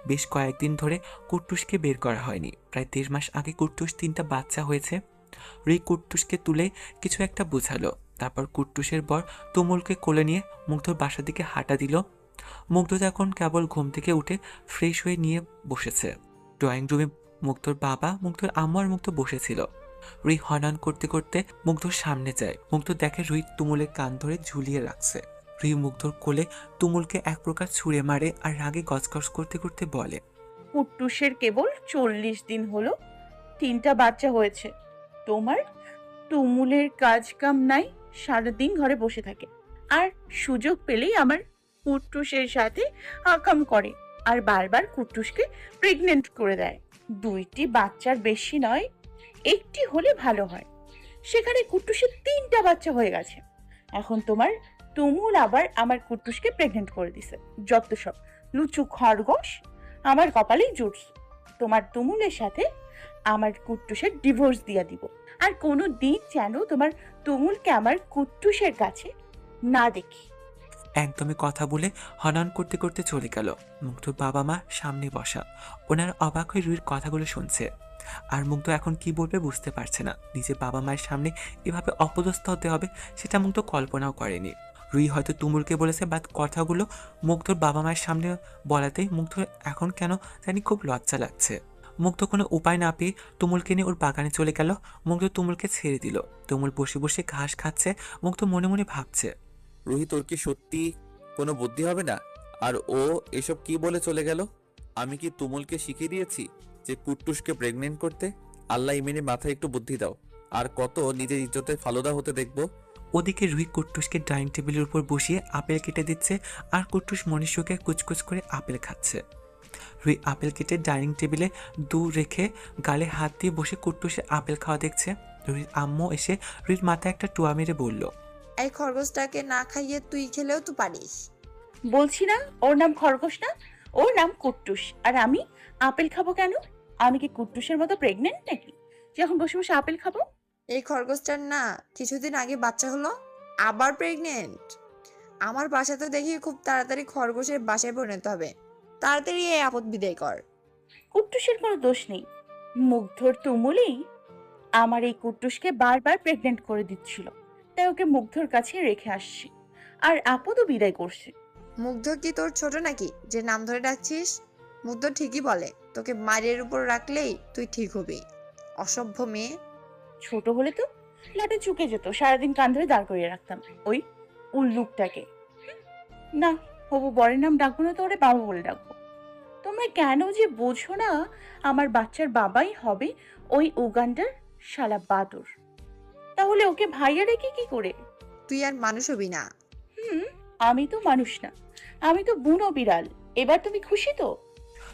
বেশ কয়েকদিন ধরে কুট্টুসকে বের করা হয়নি। প্রায় 1.5 মাস আগে কুট্টুস 3টা বাচ্চা হয়েছে। রুহি কুট্টুসকে তুলে কিছু একটা বোঝালো। তারপর কুট্টুসের বর তুমুলকে কোলে নিয়ে মুগ্ধর বাসার দিকে হাঁটা দিল। মুগ্ধ তখন কেবল ঘুম থেকে উঠে ফ্রেশ হয়ে নিয়ে বসেছে। ড্রয়িং রুমে মুগ্ধর বাবা, মুগ্ধর আম্মু আর মুগ্ধ বসেছিল। রুহি হনন করতে করতে মুগ্ধর সামনে যায়। মুগ্ধ দেখে রুহি তুমুলের কান ধরে ঝুলিয়ে রাখছে। রুহি মুগ্ধর কোলে তুমুলকে এক প্রকার ছুঁড়ে মারে আর রাগে গজগজ করতে করতে বলে, কুট্টুসের কেবল 40 দিন হলো, 3টা বাচ্চা হয়েছে। তোমার তুমুলের কাজ কাম নাই, সারাদিন ঘরে বসে থাকে। আর সুযোগ পেলেই আমার কুট্টুসের সাথে আকাম করে আর বারবার কুট্টুসকে প্রেগনেন্ট করে দেয়। 2টি বাচ্চার বেশি নয়, একটি হলে ভালো হয়। সেখানে কুট্টুসের 3টা বাচ্চা হয়ে গেছে। এখন তোমার তুমুল আবার আমার কুট্টুসকে প্রেগনেন্ট করে দিছে। যত সব লুচু খরগোশ আমার কপালেই জুটছে। তোমার তুমুলের সাথে আমার কুট্টুসের ডিভোর্স দিয়ে দিব। আর কোনো দিন যেন তোমার তুমুলকে আমার কুট্টুসের কাছে না দেখি। একদমই কথা বলে হনন করতে করতে চলে গেল। মুগ্ধর বাবা মা সামনে বসা, ওনার অবাক হয়ে রুহির কথাগুলো শুনছে। আর মুগ্ধ এখন কি বলবে বুঝতে পারছে না। নিজের বাবা মায়ের সামনে এভাবে অপদস্থ হতে হবে সেটা মুগ্ধ কল্পনাও করেনি। রুহি হয়তো তুমুলকে বলেছে, বাট কথাগুলো মুগ্ধর বাবা মায়ের সামনে বলাতেই মুগ্ধর এখন কেন জানি খুব লজ্জা লাগছে। মুগ্ধ কোনো উপায় না পেয়ে তুমুলকে নিয়ে ওর বাগানে চলে গেল। মুগ্ধ তুমুলকে ছেড়ে দিল। তুমুল বসে বসে ঘাস খাচ্ছে। মুগ্ধ মনে মনে ভাবছে, রুহি, তোর কি সত্যি কোনো বুদ্ধি হবে না? আর ও এসব কি বলে চলে গেল? আমি কি তুমুলকে শিখিয়ে দিয়েছি যে কুট্টুসকে প্রেগনেন্ট করতে? আল্লাহ ইমিনের মাথায় একটু বুদ্ধি দাও। আর কত নিজের ইজ্জতে ফালুদা হতে দেখবো। ওদিকে রুহি কুট্টুসকে ডাইনিং টেবিলের উপর বসিয়ে আপেল কেটে দিচ্ছে আর কুট্টুস মনীষকে কুচকুচ করে আপেল খাচ্ছে। রুহি আপেল কেটে ডাইনিং টেবিলে দূর রেখে গালে হাত দিয়ে বসে কুট্টুসের আপেল খাওয়া দেখছে। রুহির আম্মু এসে রুহির মাথায় একটা টোয়া মেরে বলল, এই খরগোশটাকে না খাইয়ে তুই খেলেও তো পারিস। বলছি না ওর নাম খরগোশ না, ওর নাম কুট্টুস। আর আমি আপেল খাবো কেন? আমি কি কুট্টুসের মতো প্রেগনেন্ট নাকি যে এখন বসে বসে আপেল খাবো? এই খরগোশটার না কিছুদিন আগে বাচ্চা হলো, আবার প্রেগনেন্ট। আমার বাসা তো দেখি খুব তাড়াতাড়ি খরগোশের বাসায় পরিণত হবে। তাড়াতাড়ি এই আপদ বিদায় কর। কুট্টুসের কোনো দোষ নেই, মুগ্ধর তুমুলেই আমার এই কুট্টুসকে বারবার প্রেগনেন্ট করে দিচ্ছিল, তাই ওকে মুগ্ধর কাছে রেখে আসছি। আর আপদও বিদায় করছে। মুগ্ধ কি তোর ছোট নাকি যে নাম ধরে ডাকছিস? মুগ্ধ ঠিকই বলে, তোকে মায়ের উপর রাখলেই তুই ঠিক হবি। অসভ্য মেয়ে। ছোট হলে তো লাটে চুকে যেত, সারাদিন কান ধরে দাঁড় করিয়ে রাখতাম ওই উল্লুকটাকে। না, হবু বরের নাম ডাকবো না, তো ওরে বাবা বলে ডাকবো। তোমরা কেন যে বোঝো না, আমার বাচ্চার বাবাই হবে ওই উগান্ডার শালা বাদর। তাহলে ওকে ভাইয়া রেখে কি করে? তুই আর মানুষ হবি না। আমি তো মানুষ না, আমি তো বুনো বিড়াল। এবার তুমি খুশি তো?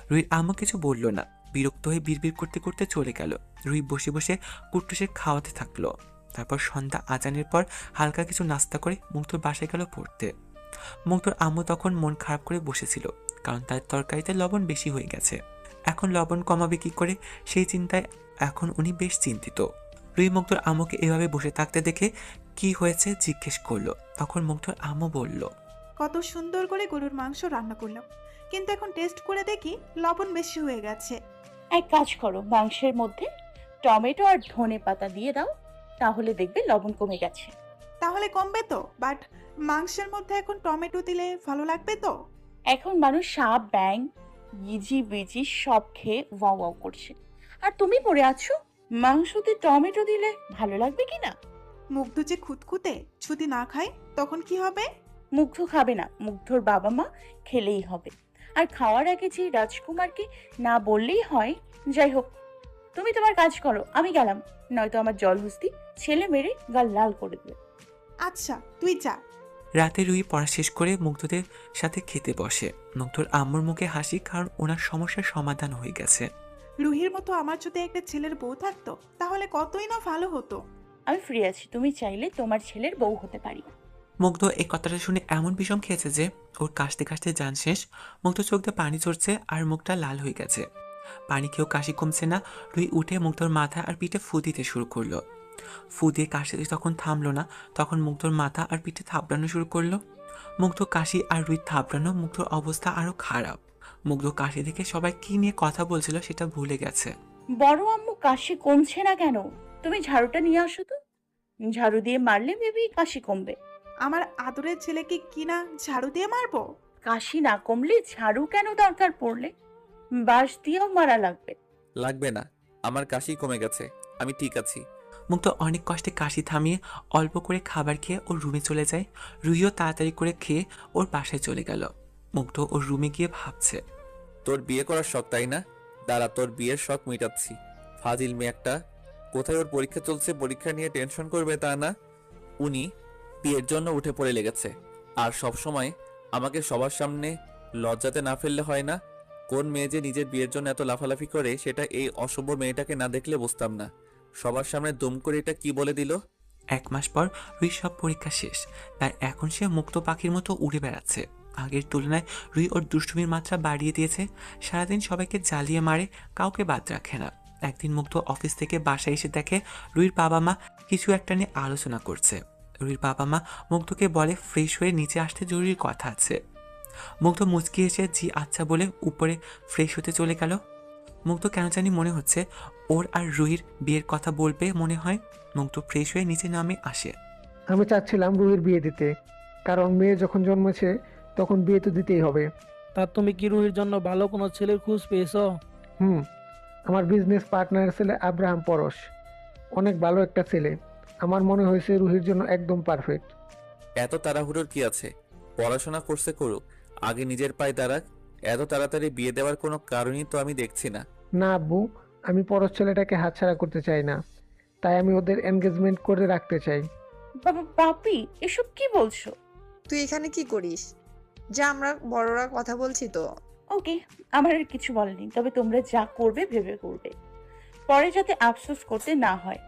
রুহির আম্মু কিছু বলল না। বিরক্ত হয়ে বিড়বিড় করতে করতে চলে গেল। রুহি বসে বসে কুট্টুসের খাওয়াতে থাকলো। তারপর সন্ধ্যা আজানের পর হালকা কিছু নাস্তা করে মুগ্ধর বাসায় গেল পড়তে। মুগ্ধর আম্মু তখন মন খারাপ করে বসেছিল, কারণ তার তরকারিতে লবণ বেশি হয়ে গেছে। এখন লবণ কমাবে কি করে সেই চিন্তায় এখন উনি বেশ চিন্তিত। রুহি মুগ্ধর আম্মুকে এভাবে বসে থাকতে দেখে কি হয়েছে জিজ্ঞেস করলো। তখন মুগ্ধর আম্মু বলল, কত সুন্দর করে গরুর মাংস রান্না করলাম, কিন্তু এখন টেস্ট করে দেখি লবণ বেশি হয়ে গেছে। এক কাজ করো, মাংসের মধ্যে টমেটো আর ধনে পাতা দিয়ে দাও, তাহলে দেখবে লবণ কমে গেছে। তাহলে কমবে তো, বাট মাংসের মধ্যে এখন টমেটো দিলে ভালো লাগবে তো? এখন মানুষ সাপ ব্যাং ইজি বিজি সব খেয়ে ওয়াও ওয়াও করছে, আর তুমি পড়ে আছো মাংসতে টমেটো দিলে ভালো লাগবে কি না। মুগ্ধ যে খুঁতখুঁতে, যদি না খায় তখন কি হবে? মুগ্ধ খাবে না, মুগ্ধর বাবা মা খেলেই হবে। আর খাওয়ার আগে যে রাজকুমারকে না বললেই হয়। যাই হোক, তুমি তোমার কাজ করো, আমি গেলাম, নয়তো আমার জলহস্তি ছেলে মেরে গাল লাল করে দেবে। আচ্ছা তুই যা। রাতে রুহি পড়া শেষ করে মুগ্ধদের সাথে খেতে বসে। মুগ্ধর আম্মুর মুখে হাসি, কারণ ওনার সমস্যার সমাধান হয়ে গেছে। রুহির মতো আমার যদি একটা ছেলের বউ থাকতো তাহলে কতই না ভালো হতো। আমি ফ্রি আছি, তুমি চাইলে তোমার ছেলের বউ হতে পারি। মুগ্ধ এই কথাটা শুনে এমন বিষম খেয়েছে যে ওর কাশতে কাশতে জান শেষ। মুগ্ধ চোখ দিয়ে পানি ঝরছে আর মুখটা লাল হয়ে গেছে। পানি খেয়েও কাশি কমছে না। রুহি উঠে মুগ্ধর মাথা আর পিঠে ফু দিতে শুরু করলো। ফু দিয়ে কাশি তখন থামলো না, তখন মুগ্ধর মাথা আর পিঠে থাপড়ানো শুরু করলো। মুগ্ধ কাশি আর রুহি থাপড়ানো, মুগ্ধর অবস্থা আরো খারাপ। মুগ্ধ কাশি দেখে সবাই কি নিয়ে কথা বলছিল সেটা ভুলে গেছে। বড় আম্মু, কাশি কমছে না কেন? তুমি ঝাড়ুটা নিয়ে আসো তো, ঝাড়ু দিয়ে মারলে মেবি কাশি কমবে। আমার আদরের ছেলেকে কিনা ঝাড়ু দিয়ে মারবো? কাশি না কমলে ঝাড়ু কেন দরকার পড়লে? বাঁশ দিয়েও মারা লাগবে। লাগবে না, আমার কাশি কমে গেছে, আমি ঠিক আছি। মুগ্ধ অনেক কষ্টে কাশি থামিয়ে অল্প করে খাবার খেয়ে ওর রুমে চলে যায়। রুহিও তাড়াতাড়ি করে খেয়ে ওর বাসায় চলে গেল। মুগ্ধ ওর রুমে গিয়ে ভাবছে, তোর বিয়ে করার শখ তাই না? দাঁড়া, তোর বিয়ের শখ মিটাচ্ছি। ফাজিল মেয়ে একটা। কোথায় ওর পরীক্ষা চলছে, পরীক্ষা নিয়ে টেনশন করবে তা না, উনি বিয়ের জন্য উঠে পড়ে লেগেছে। আর সব সময় আমাকে সবার সামনে লজ্জাতে না ফেললে হয় না। কোন মেয়ে যে নিজের বিয়ের জন্য এত লাফালাফি করে সেটা এই অসভ্য মেয়েটাকে না দেখলে বুঝতাম না। সবার সামনে দুম করে এটা কি বলে দিল। 1 মাস পর রুহি সব পরীক্ষা শেষ, তাই এখন সে মুক্ত পাখির মতো উড়ে বেড়াচ্ছে। আগের তুলনায় রুহি ওর দুষ্টুমির মাত্রা বাড়িয়ে দিয়েছে। সারাদিন সবাইকে জ্বালিয়ে মারে, কাউকে বাদ রাখে না। একদিন মুক্ত অফিস থেকে বাসায় এসে দেখে রুহির বাবা মা কিছু একটা নিয়ে আলোচনা করছে। রুহির বাবা মা মুগ্ধকে বলে ফ্রেশ হয়ে নিচে আসতে জরুরি কথা আছে। মুগ্ধ মুচকি এসে জি আচ্ছা বলে উপরে ফ্রেশ হতে চলে গেল। মুগ্ধ কেন জানি মনে হচ্ছে ওর আর রুহির বিয়ের কথা বলবে মনে হয়। মুগ্ধ ফ্রেশ হয়ে নিচে নামে আসে। আমি চাচ্ছিলাম রুহির বিয়ে দিতে, কারণ মেয়ে যখন জন্মেছে তখন বিয়ে তো দিতেই হবে। তা তুমি কি রুহির জন্য ভালো কোনো ছেলের খোঁজ পেয়েছো? আমার বিজনেস পার্টনারের ছেলে আব্রাহাম পরশ, অনেক ভালো একটা ছেলে। আমার মনে হয়েছে রুহির জন্য একদম পারফেক্ট। এত তাড়াহুড়োর কি আছে? পড়াশোনা করছে করুক, আগে নিজের পায়ে দাঁড়াক। এত তাড়াতাড়ি বিয়ে দেওয়ার কোনো কারণই তো আমি দেখছি না। না আব্বু, আমি পরশ ছেলেটাকে হাতছাড়া করতে চাই না, তাই আমি ওদের এনগেজমেন্ট করে রাখতে চাই। বাবা পাপি, এসব কি বলছো? তুই এখানে কি করিস? যা, আমরা বড়রা কথা বলছি তো। ওকে, আমার আর কিছু বলেনি, তবে তোমরা যা করবে ভেবে করবে, পরে যাতে আফসোস করতে না হয়।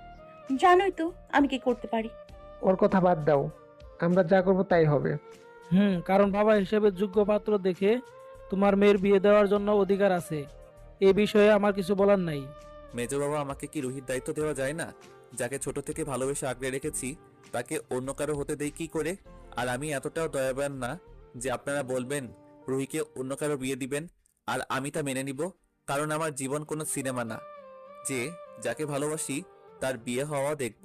জানোই তো আমি কি করতে পারি। ওর কথা বাদ দাও, আমরা যা করবো তাই হবে। কারণ বাবা হিসেবে যোগ্য পাত্র দেখে তোমার মেয়ের বিয়ে দেওয়ার জন্য অধিকার আছে। এই বিষয়ে আমার কিছু বলার নাই। মেজো বাবা, আমাকে কি রুহির দায়িত্ব দেওয়া যায় না? যাকে ছোট থেকে ভালোবেসে আগলে রেখেছি তাকে অন্য কারো হতে দেই কি করে? আর আমি এতটাও দয়াবান না যে আপনারা বলবেন রুহিকে অন্য কারো বিয়ে দিবেন আর আমি তা মেনে নিব। কারণ আমার জীবন কোনো সিনেমা না যে যাকে ভালোবাসি তার বিয়ে হওয়া দেখব,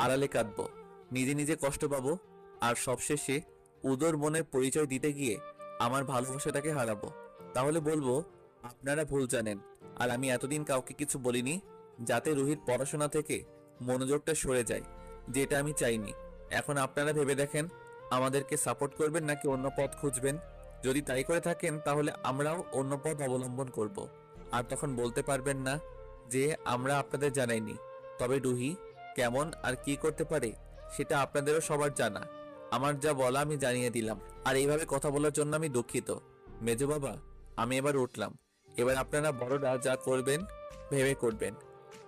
আড়ালে কাঁদবো, নিজে নিজে কষ্ট পাবো, আর সবশেষে উদর মনের পরিচয় দিতে গিয়ে আমার ভালোবাসাটাকে হারাবো। তাহলে বলবো আপনারা ভুল জানেন। আর আমি এতদিন কাউকে কিছু বলিনি যাতে রুহির পড়াশোনা থেকে মনোযোগটা সরে যায়, যেটা আমি চাইনি। এখন আপনারা ভেবে দেখেন আমাদেরকে সাপোর্ট করবেন নাকি অন্য পথ খুঁজবেন। যদি তাই করে থাকেন তাহলে আমরাও অন্য পথ অবলম্বন করব। আর তখন বলতে পারবেন না যে আমরা আপনাদের জানাইনি। তবে রুহি কেমন আর কি করতে পারে সেটা আপনাদেরও সবার জানা। আমার যা বলা আমি জানিয়ে দিলাম। আর এইভাবে কথা বলার জন্য আমি দুঃখিত। মেজো বাবা, আমি এবার উঠলাম। এবার আপনারা বড়রা যা করবেন ভেবে করবেন।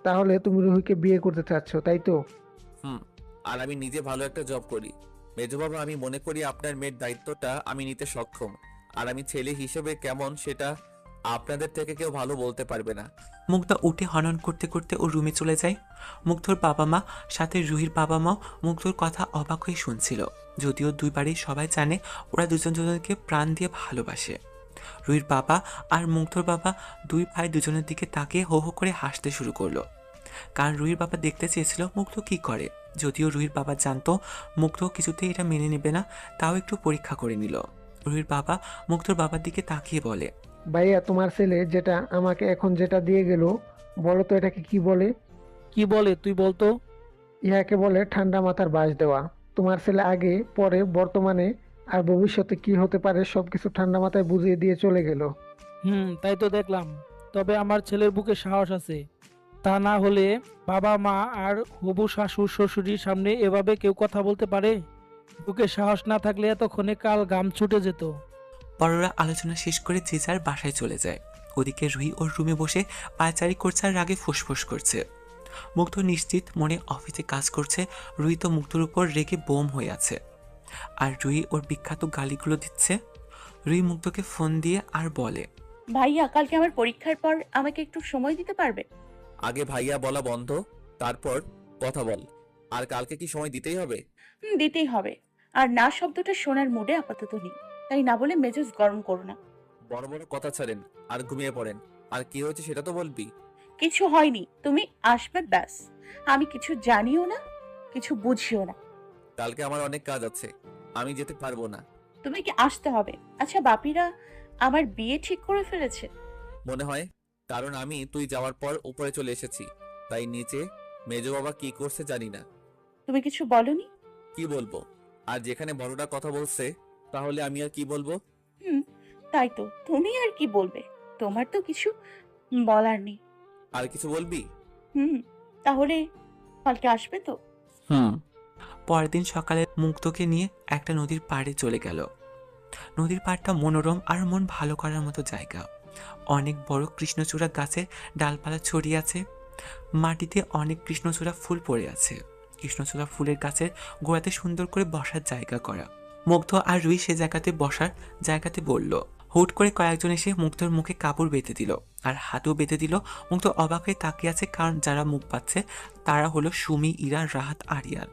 তাহলে তুমি রুহিকে বিয়ে করতে চাচ্ছ, তাই তো? আর আমি নিজে ভালো একটা জব করি। মেজো বাবা, আমি মনে করি আপনার মেয়ের দায়িত্বটা আমি নিতে সক্ষম। আর আমি ছেলে হিসেবে কেমন সেটা আপনাদের থেকে কেউ ভালো বলতে পারবে না। মুগ্ধা উঠে হনন করতে করতে ওর রুমে চলে যায়। মুগ্ধর বাবা মা সাথে রুহির বাবা মাও মুগ্ধর কথা অবাক হয়ে শুনছিল। যদিও দুই বাড়ির সবাই জানে ওরা দুজন দুজনকে প্রাণ দিয়ে ভালোবাসে। রুহির বাবা আর মুগ্ধর বাবা দুই ভাই দুজনের দিকে তাকিয়ে হো হো করে হাসতে শুরু করলো, কারণ রুহির বাবা দেখতে চেয়েছিল মুগ্ধ কি করে। যদিও রুহির বাবা জানতো মুগ্ধ কিছুতেই এটা মেনে নেবে না, তাও একটু পরীক্ষা করে নিল। রুহির বাবা মুগ্ধর বাবার দিকে তাকিয়ে বলে, ভাইয়া তোমার ছেলে যেটা আমাকে এখন যেটা দিয়ে গেল, বলো তো এটাকে কি বলে? কি বলে তুই বলতো? ইহাকে বলে ঠান্ডা মাথার বাস দেওয়া। তোমার ছেলে আগে পরে বর্তমানে আর ভবিষ্যতে কি হতে পারে সবকিছু ঠান্ডা মাথায় বুঝিয়ে দিয়ে চলে গেল। তাই তো দেখলাম। তবে আমার ছেলের বুকে সাহস আছে। তা না হলে বাবা মা আর হবু শাশুড় শ্বশুরির সামনে এভাবে কেউ কথা বলতে পারে? বুকে সাহস না থাকলে এতক্ষণে কাল ঘাম ছুটে যেত। বড়রা আলোচনা শেষ করে যে যার বাসায় চলে যায়। ওদিকে রুহি ওর রুমে বসে পায়চারি করছে আর রাগে ফুসফুস করছে। মুগ্ধ নিশ্চিত মনে অফিসে কাজ করছে, রুহি তো মুগ্ধর উপর রেগে বোম হয়ে আছে। আর রুহি ওর বিখ্যাত গালিগুলো দিচ্ছে। রুহি মুগ্ধকে ফোন দিয়ে আর বলে, ভাইয়া কালকে আমার পরীক্ষার পর আমাকে একটু সময় দিতে পারবে? আগে ভাইয়া বলা বন্ধ, তারপর কথা বল। আর কালকে কি সময় দিতেই হবে? দিতেই হবে। আর না শব্দটা শোনার মুডে আপাতত নেই, তাই না বলে মেজাজ গরম করো না। বড় বড় কথা ছাড়েন আর ঘুমিয়ে পড়েন। আর কি হয়েছে সেটা তো বলবি। কিছু হয়নি, তুমি আসবে ব্যাস। আমি কিছু জানিও না, কিছু বুঝিও না। কালকে আমার অনেক কাজ আছে, আমি যেতে পারবো না। তুমি কি আসতে হবে? আচ্ছা, বাপিরা আমার বিয়ে ঠিক করে ফেলেছে? মনে হয়, কারণ আমি তুই যাওয়ার পর উপরে চলে এসেছি, তাই নিচে মেজো বাবা কি করছে জানি না। তুমি কিছু বলনি? কি বলবো? আর যেখানে বড়রা কথা বলছে, তাহলে আমি আর কি বলবো? হুম, তাই তো, তুমি আর কি বলবে? তোমার তো কিছু বলার নেই। আর কিছু বলবি? হুম, তাহলে কালকে আসবে তো? হুম। পরের দিন সকালে মুগ্ধকে নিয়ে একটা নদীর পাড়ে চলে গেল। নদীর পাড়টা মনোরম আর মন ভালো করার মতো জায়গা। অনেক বড় কৃষ্ণচূড়া গাছের ডালপালা ছড়িয়ে আছে। মাটিতে অনেক কৃষ্ণচূড়া ফুল পড়ে আছে। কৃষ্ণচূড়া ফুলের গাছের গোড়াতে সুন্দর করে বসার জায়গা করা। মুগ্ধ আর রুই সে বসার জায়গাতে বলল। হুট করে কয়েকজন এসে মুগ্ধর মুখে কাপড় বেঁধে দিল আর হাতেও বেঁধে দিল। মুগ্ধ অবাক হয়ে তাকিয়ে আছে, কারণ যারা মুখ পাচ্ছে তারা হলো সুমি, ইরা, রাহাত, আরিয়ান।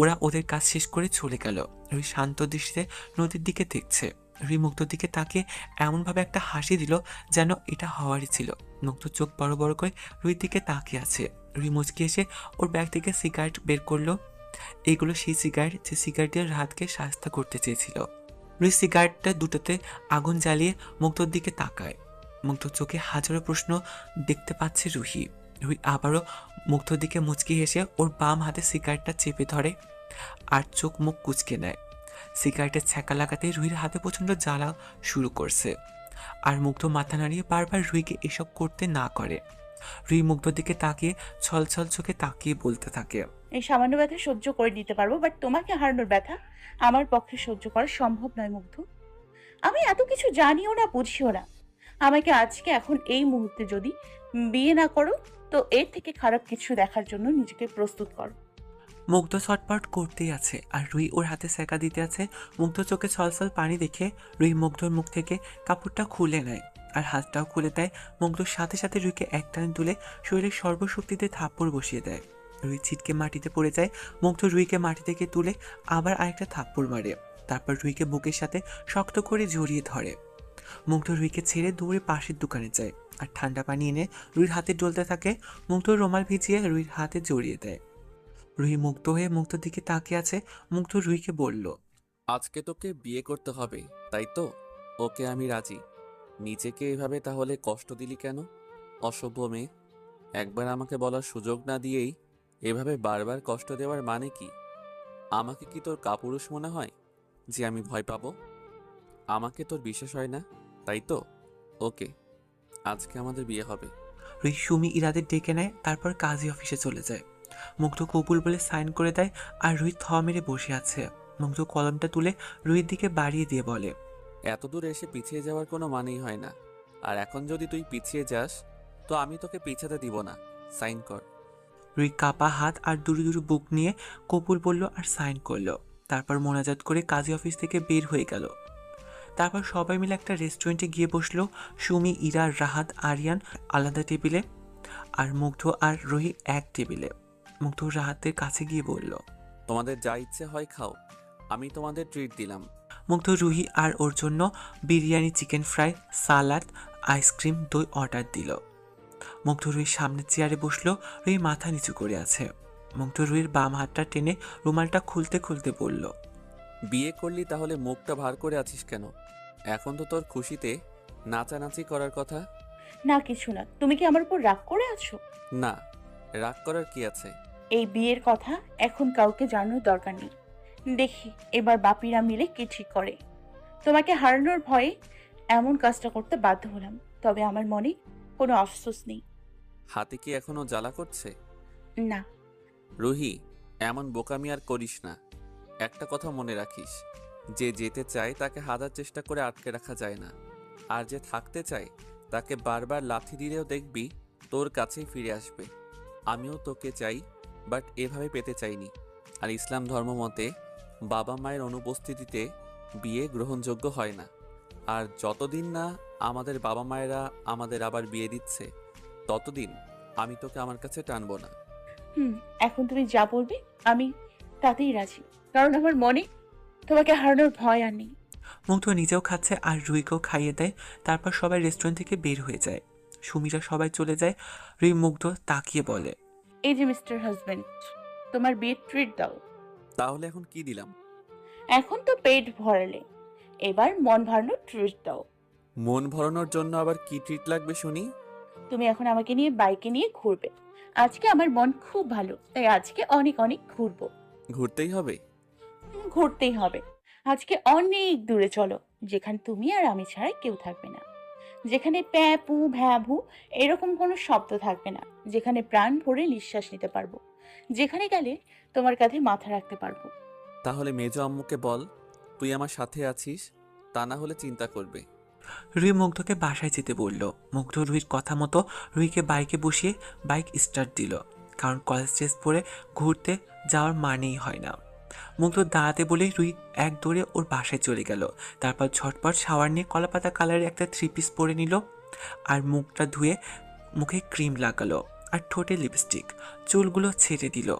ওরা ওদের কাজ শেষ করে চলে গেল। রুই শান্ত দৃষ্টিতে নদীর দিকে দেখছে। রুই মুগ্ধর দিকে তাকিয়ে এমনভাবে একটা হাসি দিল যেন এটা হওয়ারই ছিল। মুগ্ধ চোখ বড় বড় করে রুইর দিকে তাকিয়ে আছে। রুই মুচকি এসে ওর ব্যাগ থেকে সিগারেট বের করলো। এগুলো সেই সিগারেট যে সিগারেট দিয়ে রাহাতকে শাস্তা করতে চেয়েছিল। রুই সিগারেটটা দুটোতে আগুন জ্বালিয়ে মুগ্ধর দিকে তাকায়। মুগ্ধর চোখে হাজারো প্রশ্ন দেখতে পাচ্ছে রুহি। রুই আবারও মুগ্ধর দিকে মুচকি হেসে ওর বাম হাতে সিগারেটটা চেপে ধরে আর চোখ মুখ কুঁচকে নেয়। সিগারেটের ছ্যাঁকা লাগাতে রুহির হাতে প্রচণ্ড জ্বালা শুরু করছে। আর মুগ্ধ মাথা নাড়িয়ে বারবার রুহিকে এসব করতে না করে। রুই মুগ্ধর দিকে তাকিয়ে ছলছল চোখে তাকিয়ে বলতে থাকে, এই সামান্য ব্যথা সহ্য করে নিতে পারবো, বাট তোমাকে হারানোর ব্যথা আমার পক্ষে সহ্য করা সম্ভব নয় মুগ্ধ। আমি এত কিছু জানিও না, বুঝিও না। আমাকে আজকে এখন এই মুহূর্তে যদি বিয়ে না করো, তো এর থেকে খারাপ কিছু দেখার জন্য নিজেকে প্রস্তুত করো। মুগ্ধ ছটপট করতেই আছে আর রুই ওর হাতে সেকা দিতে আছে। মুগ্ধ চোখে ছলছল পানি দেখে রুই মুগ্ধর মুখ থেকে কাপড়টা খুলে নেয় আর হাতটাও খুলে দেয়। মুগ্ধর সাথে সাথে রুইকে একটানে তুলে শরীরের সর্বশক্তিতে থাপ্পড় বসিয়ে দেয়। রুই ছিটকে মাটিতে পড়ে যায়। মুগ্ধ রুইকে মাটি থেকে তুলে আবার আরেকটা থাপ্পড় মারে। তারপর রুইকে বুকের সাথে শক্ত করে জড়িয়ে ধরে। মুগ্ধ রুইকে ছেড়ে দৌড়ে পাশের দোকানে যায় আর ঠান্ডা পানি এনে রুইর হাতে ডলতে থাকে। মুগ্ধ রুমাল ভিজিয়ে রুইর হাতে জড়িয়ে দেয়। রুহি মুগ্ধ হয়ে মুগ্ধর দিকে তাকিয়ে আছে। মুগ্ধ রুহিকে বলল, আজকে তোকে বিয়ে করতে হবে, তাই তো? ওকে, আমি রাজি। নিজেকে এভাবে তাহলে কষ্ট দিলি কেন? অসভ্য মেয়ে। একবার আমাকে বলার সুযোগ না দিয়েই এভাবে বারবার কষ্ট দেওয়ার মানে কি? আমাকে কি তোর কাপুরুষ মনে হয় যে আমি ভয় পাবো? আমাকে তোর বিশ্বাস হয় না, তাই তো? ওকে, আজকে আমাদের বিয়ে হবে। রুহি সুমি ইরাদের ডেকে নেয়, তারপর কাজী অফিসে চলে যায়। মুগ্ধ কবুল বলে সাইন করে দেয় আর রুহি থ মেরে বসে আছে। মুগ্ধ কলমটা তুলে রুহির দিকে বাড়িয়ে দিয়ে বলে, এত দূর এসে পিছিয়ে যাওয়ার কোনো মানেই হয় না। আর এখন যদি তুই পিছিয়ে যাস, তো আমি তোকে পিছাতে দিব না। সাইন কর। রুহি কাপা হাত আর দুরু দুরু বুক নিয়ে কবুল বলল আর সাইন করলো। তারপর মোনাজাত করে কাজী অফিস থেকে বের হয়ে গেল। তারপর সবাই মিলে একটা রেস্টুরেন্টে গিয়ে বসলো। সুমি, ইরা, রাহাত, আরিয়ান আলাদা টেবিলে, আর মুগ্ধ আর রুহি এক টেবিলে। মুগ্ধ রাহাতের কাছে গিয়ে বলল। তোমাদের যা ইচ্ছে হয় খাও, আমি তোমাদের ট্রিট দিলাম। মুগ্ধ রুহি আর ওর জন্য biryani, chicken fry, salad, ice cream, দই অর্ডার দিল। মুগ্ধ রুহির সামনের চেয়ারে বসলো। রুহি মাথা নিচু করে আছে। মুগ্ধ রুহির বাম হাতটা টেনে রুমালটা খুলতে খুলতে বলল। বিয়ে করলি তাহলে মুখটা ভার করে আছিস কেন? এখন তো তোর খুশিতে নাচানাচি করার কথা। না কিছু না, তুমি কি আমার উপর রাগ করে আছো? না, রাগ করার কি আছে? এই বিয়ের কথা এখন কাউকে জানানোর দরকার নেই। দেখি এবার বাপিরা মিলে কি ঠিক করে। তোমাকে হারানোর ভয়ে এমন কাজটা করতে বাধ্য হলাম, তবে আমার মনে কোনো আফসোস নেই। হাতে কি এখনো জ্বালা করছে? না। রুহি, এমন বোকামি আর করিস না। একটা কথা মনে রাখিস, যে যেতে চায় তাকে হাজার চেষ্টা করে আটকে রাখা যায় না, আর যে থাকতে চায় তাকে বারবার লাথি দিলেও দেখবি তোর কাছেই ফিরে আসবে। আমিও তোকে চাই, বাট এভাবে পেতে চাইনি। আর ইসলাম ধর্ম মতে বাবা মায়ের অনুপস্থিতিতে বিয়ে গ্রহণযোগ্য হয় না। আর যতদিন না আমাদের বাবা মায়েরা আমাদের আবার বিয়ে দিচ্ছে, ততদিন আমি তোকে আমার কাছে টানবো না। এখন তুমি যা বলবে আমি তাতেই রাজি, কারণ আমার মনে তোমাকে হারানোর ভয় আর নেই। মুগ্ধ নিজেও খাচ্ছে আর রুহিকেও খাইয়ে দেয়। তারপর সবাই রেস্টুরেন্ট থেকে বের হয়ে যায়। সুমিরা সবাই চলে যায়। রুহি মুগ্ধ তাকিয়ে বলে। এই যে মিস্টার হাজবেন্ড, তোমার বিয়ের ট্রিট দাও। তাহলে এখন কি দিলাম? এখন তো পেট ভরালে, এবার মন ভরানোর ট্রিট দাও। মন ভরানোর জন্য আবার কি ট্রিট লাগবে শুনি? তুমি এখন আমাকে নিয়ে বাইকে নিয়ে ঘুরবে। আজকে আমার মন খুব ভালো, তাই আজকে অনেক অনেক ঘুরবো। ঘুরতেই হবে? ঘুরতেই হবে। আজকে অনেক দূরে চলো, যেখানে তুমি আর আমি ছাড়া কেউ থাকবে না, যেখানে প্যাপু ভ্যাভু এরকম কোনো শব্দ থাকবে না, যেখানে প্রাণ ভরে নিঃশ্বাস নিতে পারবো, যেখানে গেলে তোমার কাঁধে মাথা রাখতে পারবো। তাহলে মেজো আম্মুকে বল তুই আমার সাথে আছিস, তা না হলে চিন্তা করবে। রুহি মুগ্ধকে বাসায় যেতে বলল। মুগ্ধ রুহির কথা মতো রুহিকে বাইকে বসিয়ে বাইক স্টার্ট দিল, কারণ কলেজ ড্রেস পরে ঘুরতে যাওয়ার মানেই হয় না। মুগ্ধ দাঁড়াতে বলেই রুহি এক দৌড়ে ওর বাসায় চলে গেল। তারপর ঝটপট শাওয়ার নিয়ে কলাপাতা কালারের একটা 3 পিস পরে নিল, আর মুখটা ধুয়ে মুখে ক্রিম লাগালো আর ঠোঁটে লিপস্টিক। চুলগুলো ছেড়ে দিল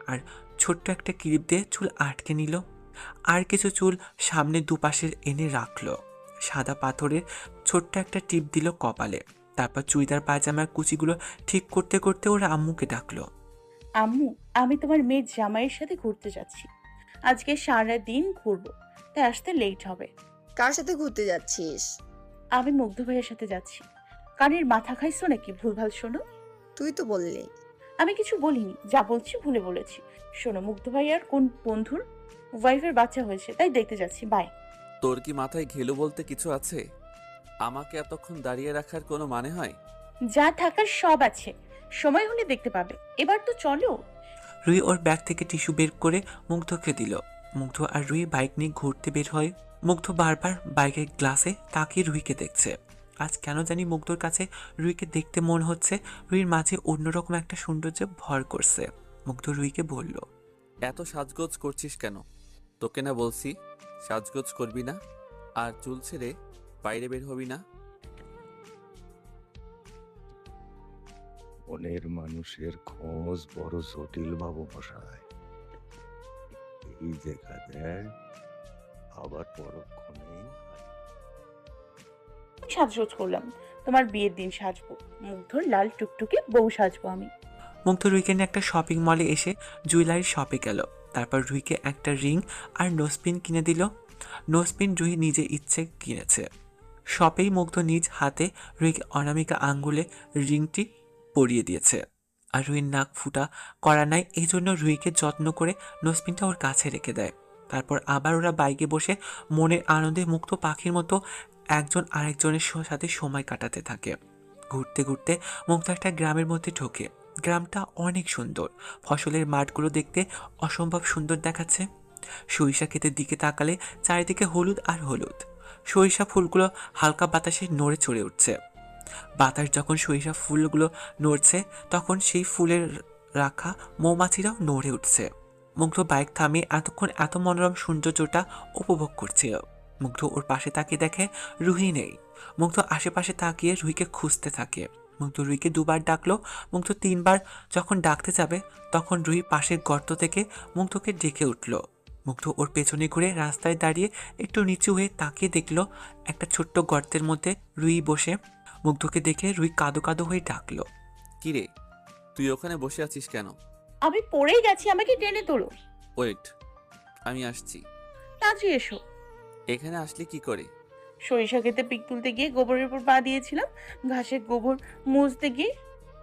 আর ছোট্ট একটা ক্লিপ দিয়ে চুল আটকে নিল। আর কিছু চুল সামনে দুপাশের এনে রাখলো। সাদা পাথরের ছোট্ট একটা টিপ দিল কপালে। তারপর চুড়িদার পায়জামার কুচিগুলো ঠিক করতে করতে ওরা আম্মুকে ডাকলো। আম্মু, আমি তোমার মেয়ের জামাইয়ের সাথে ঘুরতে যাচ্ছি। আজকে সারা দিন ঘুরবো, তাই আসতে লেট হবে। কার সাথে ঘুরতে যাচ্ছিস? আমি মুগ্ধ ভাইয়ের সাথে যাচ্ছি। কানের মাথা খাইছো নাকি? ভুলভাল শোনো। তুই তো বললি। আমি কিছু বলিনি, যা বলছি ভুলে বলেছি। শোনো, মুগ্ধ ভাইয়ার কোন বন্ধুর ওয়াইফের বাচ্চা হয়েছে, তাই দেখতে যাচ্ছি। বাই। তোর কি মাথায় ঘেলু বলতে কিছু আছে? আমাকে এতক্ষণ দাঁড়িয়ে রাখার কোনো মানে হয়? যা থাকার সব আছে, সময় হলে দেখতে পাবে। এবার তো চলো। রুহি ওর ব্যাগ থেকে টিস্যু বের করে মুগ্ধকে দিল। মুগ্ধ আর রুহি বাইক নিয়ে ঘুরতে বের হয়। মুগ্ধ বারবার বাইকের গ্লাসে তাকিয়ে রুহিকে দেখছে। আজ কেন জানি মুগ্ধর কাছে রুহিকে দেখতে মন হচ্ছে। রুহির মাঝে অন্যরকম একটা সৌন্দর্য ভর করছে। মুগ্ধ রুহিকে বলল। এত সাজগোজ করছিস কেন? তোকে না বলছি সাজগোজ করবি না, আর চুল ছেড়ে বাইরে বের হবি না। মনের মানুষের খোঁজ বড় জটিল বাবু মশাই। এই দেখা দেয় আবার পরক্ষণে সাজগোজ করলাম, তোমার বিয়ের দিন সাজবো। মুগ্ধর লাল টুকটুকে বউ সাজবো আমি। মুগ্ধ রুহিকে নিয়ে একটা শপিং মলে এসে জুয়েলারি শপে গেল। তারপর রুহিকে একটা রিং আর নোজপিন কিনে দিল। নোজপিন রুহি নিজে ইচ্ছে কিনেছে। শপেই মুগ্ধ নিজ হাতে রুহিকে অনামিকা আঙ্গুলে রিংটি পরিয়ে দিয়েছে। আর রুহির নাক ফুটা করা নাই, এই জন্য রুহিকে যত্ন করে নোজপিনটা ওর কাছে রেখে দেয়। তারপর আবার ওরা বাইকে বসে মনের আনন্দে মুক্ত পাখির মতো একজন আরেকজনের সাথে সময় কাটাতে থাকে। ঘুরতে ঘুরতে মুগ্ধ একটা গ্রামের মধ্যে ঢোকে। গ্রামটা অনেক সুন্দর, ফসলের মাঠগুলো দেখতে অসম্ভব সুন্দর দেখাচ্ছে। সরিষা ক্ষেতের দিকে তাকালে চারিদিকে হলুদ আর হলুদ। সরিষা ফুলগুলো হালকা বাতাসে নড়ে চড়ে উঠছে। বাতাস যখন সরিষা ফুলগুলো নড়ছে, তখন সেই ফুলের রাখা মৌমাছিরাও নড়ে উঠছে। মুগ্ধ বাইক থামিয়ে এতক্ষণ এত মনোরম সৌন্দর্যটা উপভোগ করছিল। মুগ্ধ ওর পাশে তাকিয়ে দেখে রুহি নেই। মুগ্ধ আশেপাশে তাকিয়ে রুহিকে খুঁজতে থাকে। মুগ্ধ রুহিকে দুবার ডাকলো। মুগ্ধ তিনবার যখন ডাকতে যাবে তখন রুহি পাশের গর্ত থেকে মুগ্ধকে ডেকে উঠল। মুগ্ধ ওর পেছনে ঘুরে রাস্তায় দাঁড়িয়ে একটু নিচু হয়ে তাকিয়ে দেখলো একটা ছোট্ট গর্তের মধ্যে রুহি বসে। মুগ্ধকে দেখে রুহি কাঁদো কাঁদো হয়ে ডাকলো, কিরে, তুই ওখানে বসে আছিস কেন? আমি পড়েই গেছি, আমাকে টেনে তোলো। ওয়েট, আমি আসছি। তাড়াতাড়ি এসো। এখানে আসলি কি করে? সরিষা খেতে পিক তুলতে গিয়ে গোবরের উপর পা দিয়েছিলাম, ঘাসের গোবর মুছতে গিয়ে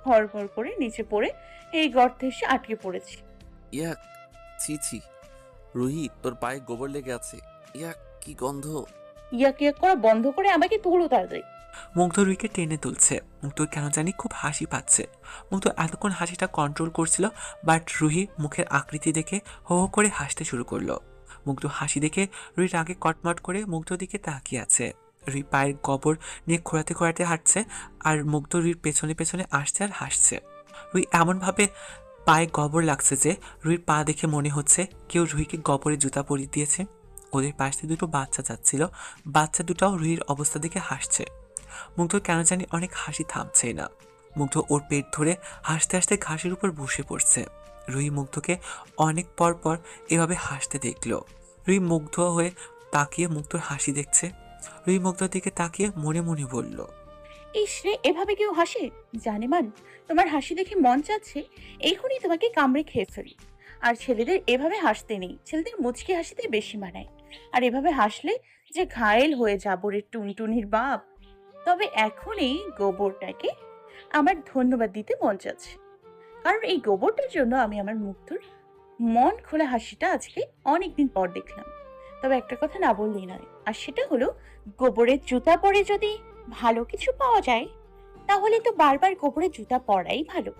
হড় করে নিচে পড়ে এই গর্তে এসে আটকে পড়েছি। ইয়াক, ছি ছি, রুহি তোর পায়ে গোবর লেগে আছে। ইয়াক, কি গন্ধ। ইয়াক ইয়াক করা বন্ধ করে আমাকে তুলো তাড়াতাড়ি। মুগ্ধ রুহিকে টেনে তুলছে। মুগ্ধর কেন জানি খুব হাসি পাচ্ছে। মুগ্ধ এতক্ষণ হাসিটা কন্ট্রোল করছিল, বাট রুহি মুখের আকৃতি দেখে হো হো করে হাসতে শুরু করলো। মুগ্ধ হাসি দেখে রুহি রাগে কটমট করে মুগ্ধর দিকে তাকিয়ে আছে। রুহি পায়ের গোবর নিয়ে খোঁড়াতে খোঁড়াতে হাঁটছে, আর মুগ্ধ রুহির পেছনে পেছনে আসছে আর হাসছে। রুহি এমনভাবে পায়ে গোবর লাগছে যে রুহির পা দেখে মনে হচ্ছে কেউ রুহিকে গোবরে জুতা পরিয়ে দিয়েছে। ওদের পাশ দিয়ে দুটো বাচ্চা যাচ্ছিল, বাচ্চা দুটাও রুহির অবস্থা দেখে হাসছে। মুগ্ধ কেন জানি অনেক হাসি থামছেই না। মুগ্ধ ওর পেট ধরে হাসতে হাসতে ঘাসের উপর বসে পড়ছে। রুহি মুগ্ধকে অনেক পর পর এভাবে হাসতে দেখলো। রুহি মুগ্ধ হয়ে তাকিয়ে মুগ্ধর হাসি দেখছে। রুহি মুগ্ধর দিকে তাকিয়ে মনে মনে বলল, ইস রে, এভাবে কেউ হাসে? জানেমান, তোমার হাসি দেখে মন চাচ্ছে এখনই তোমাকে কামড়ে খেয়ে ফেলি। আর ছেলেদের এভাবে হাসতে নেই, ছেলেদের মুচকি হাসিতে বেশি মানায়। আর এভাবে হাসলে যে ঘায়েল হয়ে যাবো রে টুনটুনির বাপ। তবে এখন এই গোবরটাকে আমার ধন্যবাদ দিতে মন চাচ্ছে, কারণ এই গোবরটার জন্য আমি আমার মুগ্ধর মন খোলা হাসিটা আজকে অনেকদিন পর দেখলাম। তবে একটা কথা না বললেই নয়, আর সেটা হলো গোবরের জুতা পরে যদি ভালো কিছু পাওয়া যায় তাহলে তো বারবার গোবরের জুতা পরাই ভালো।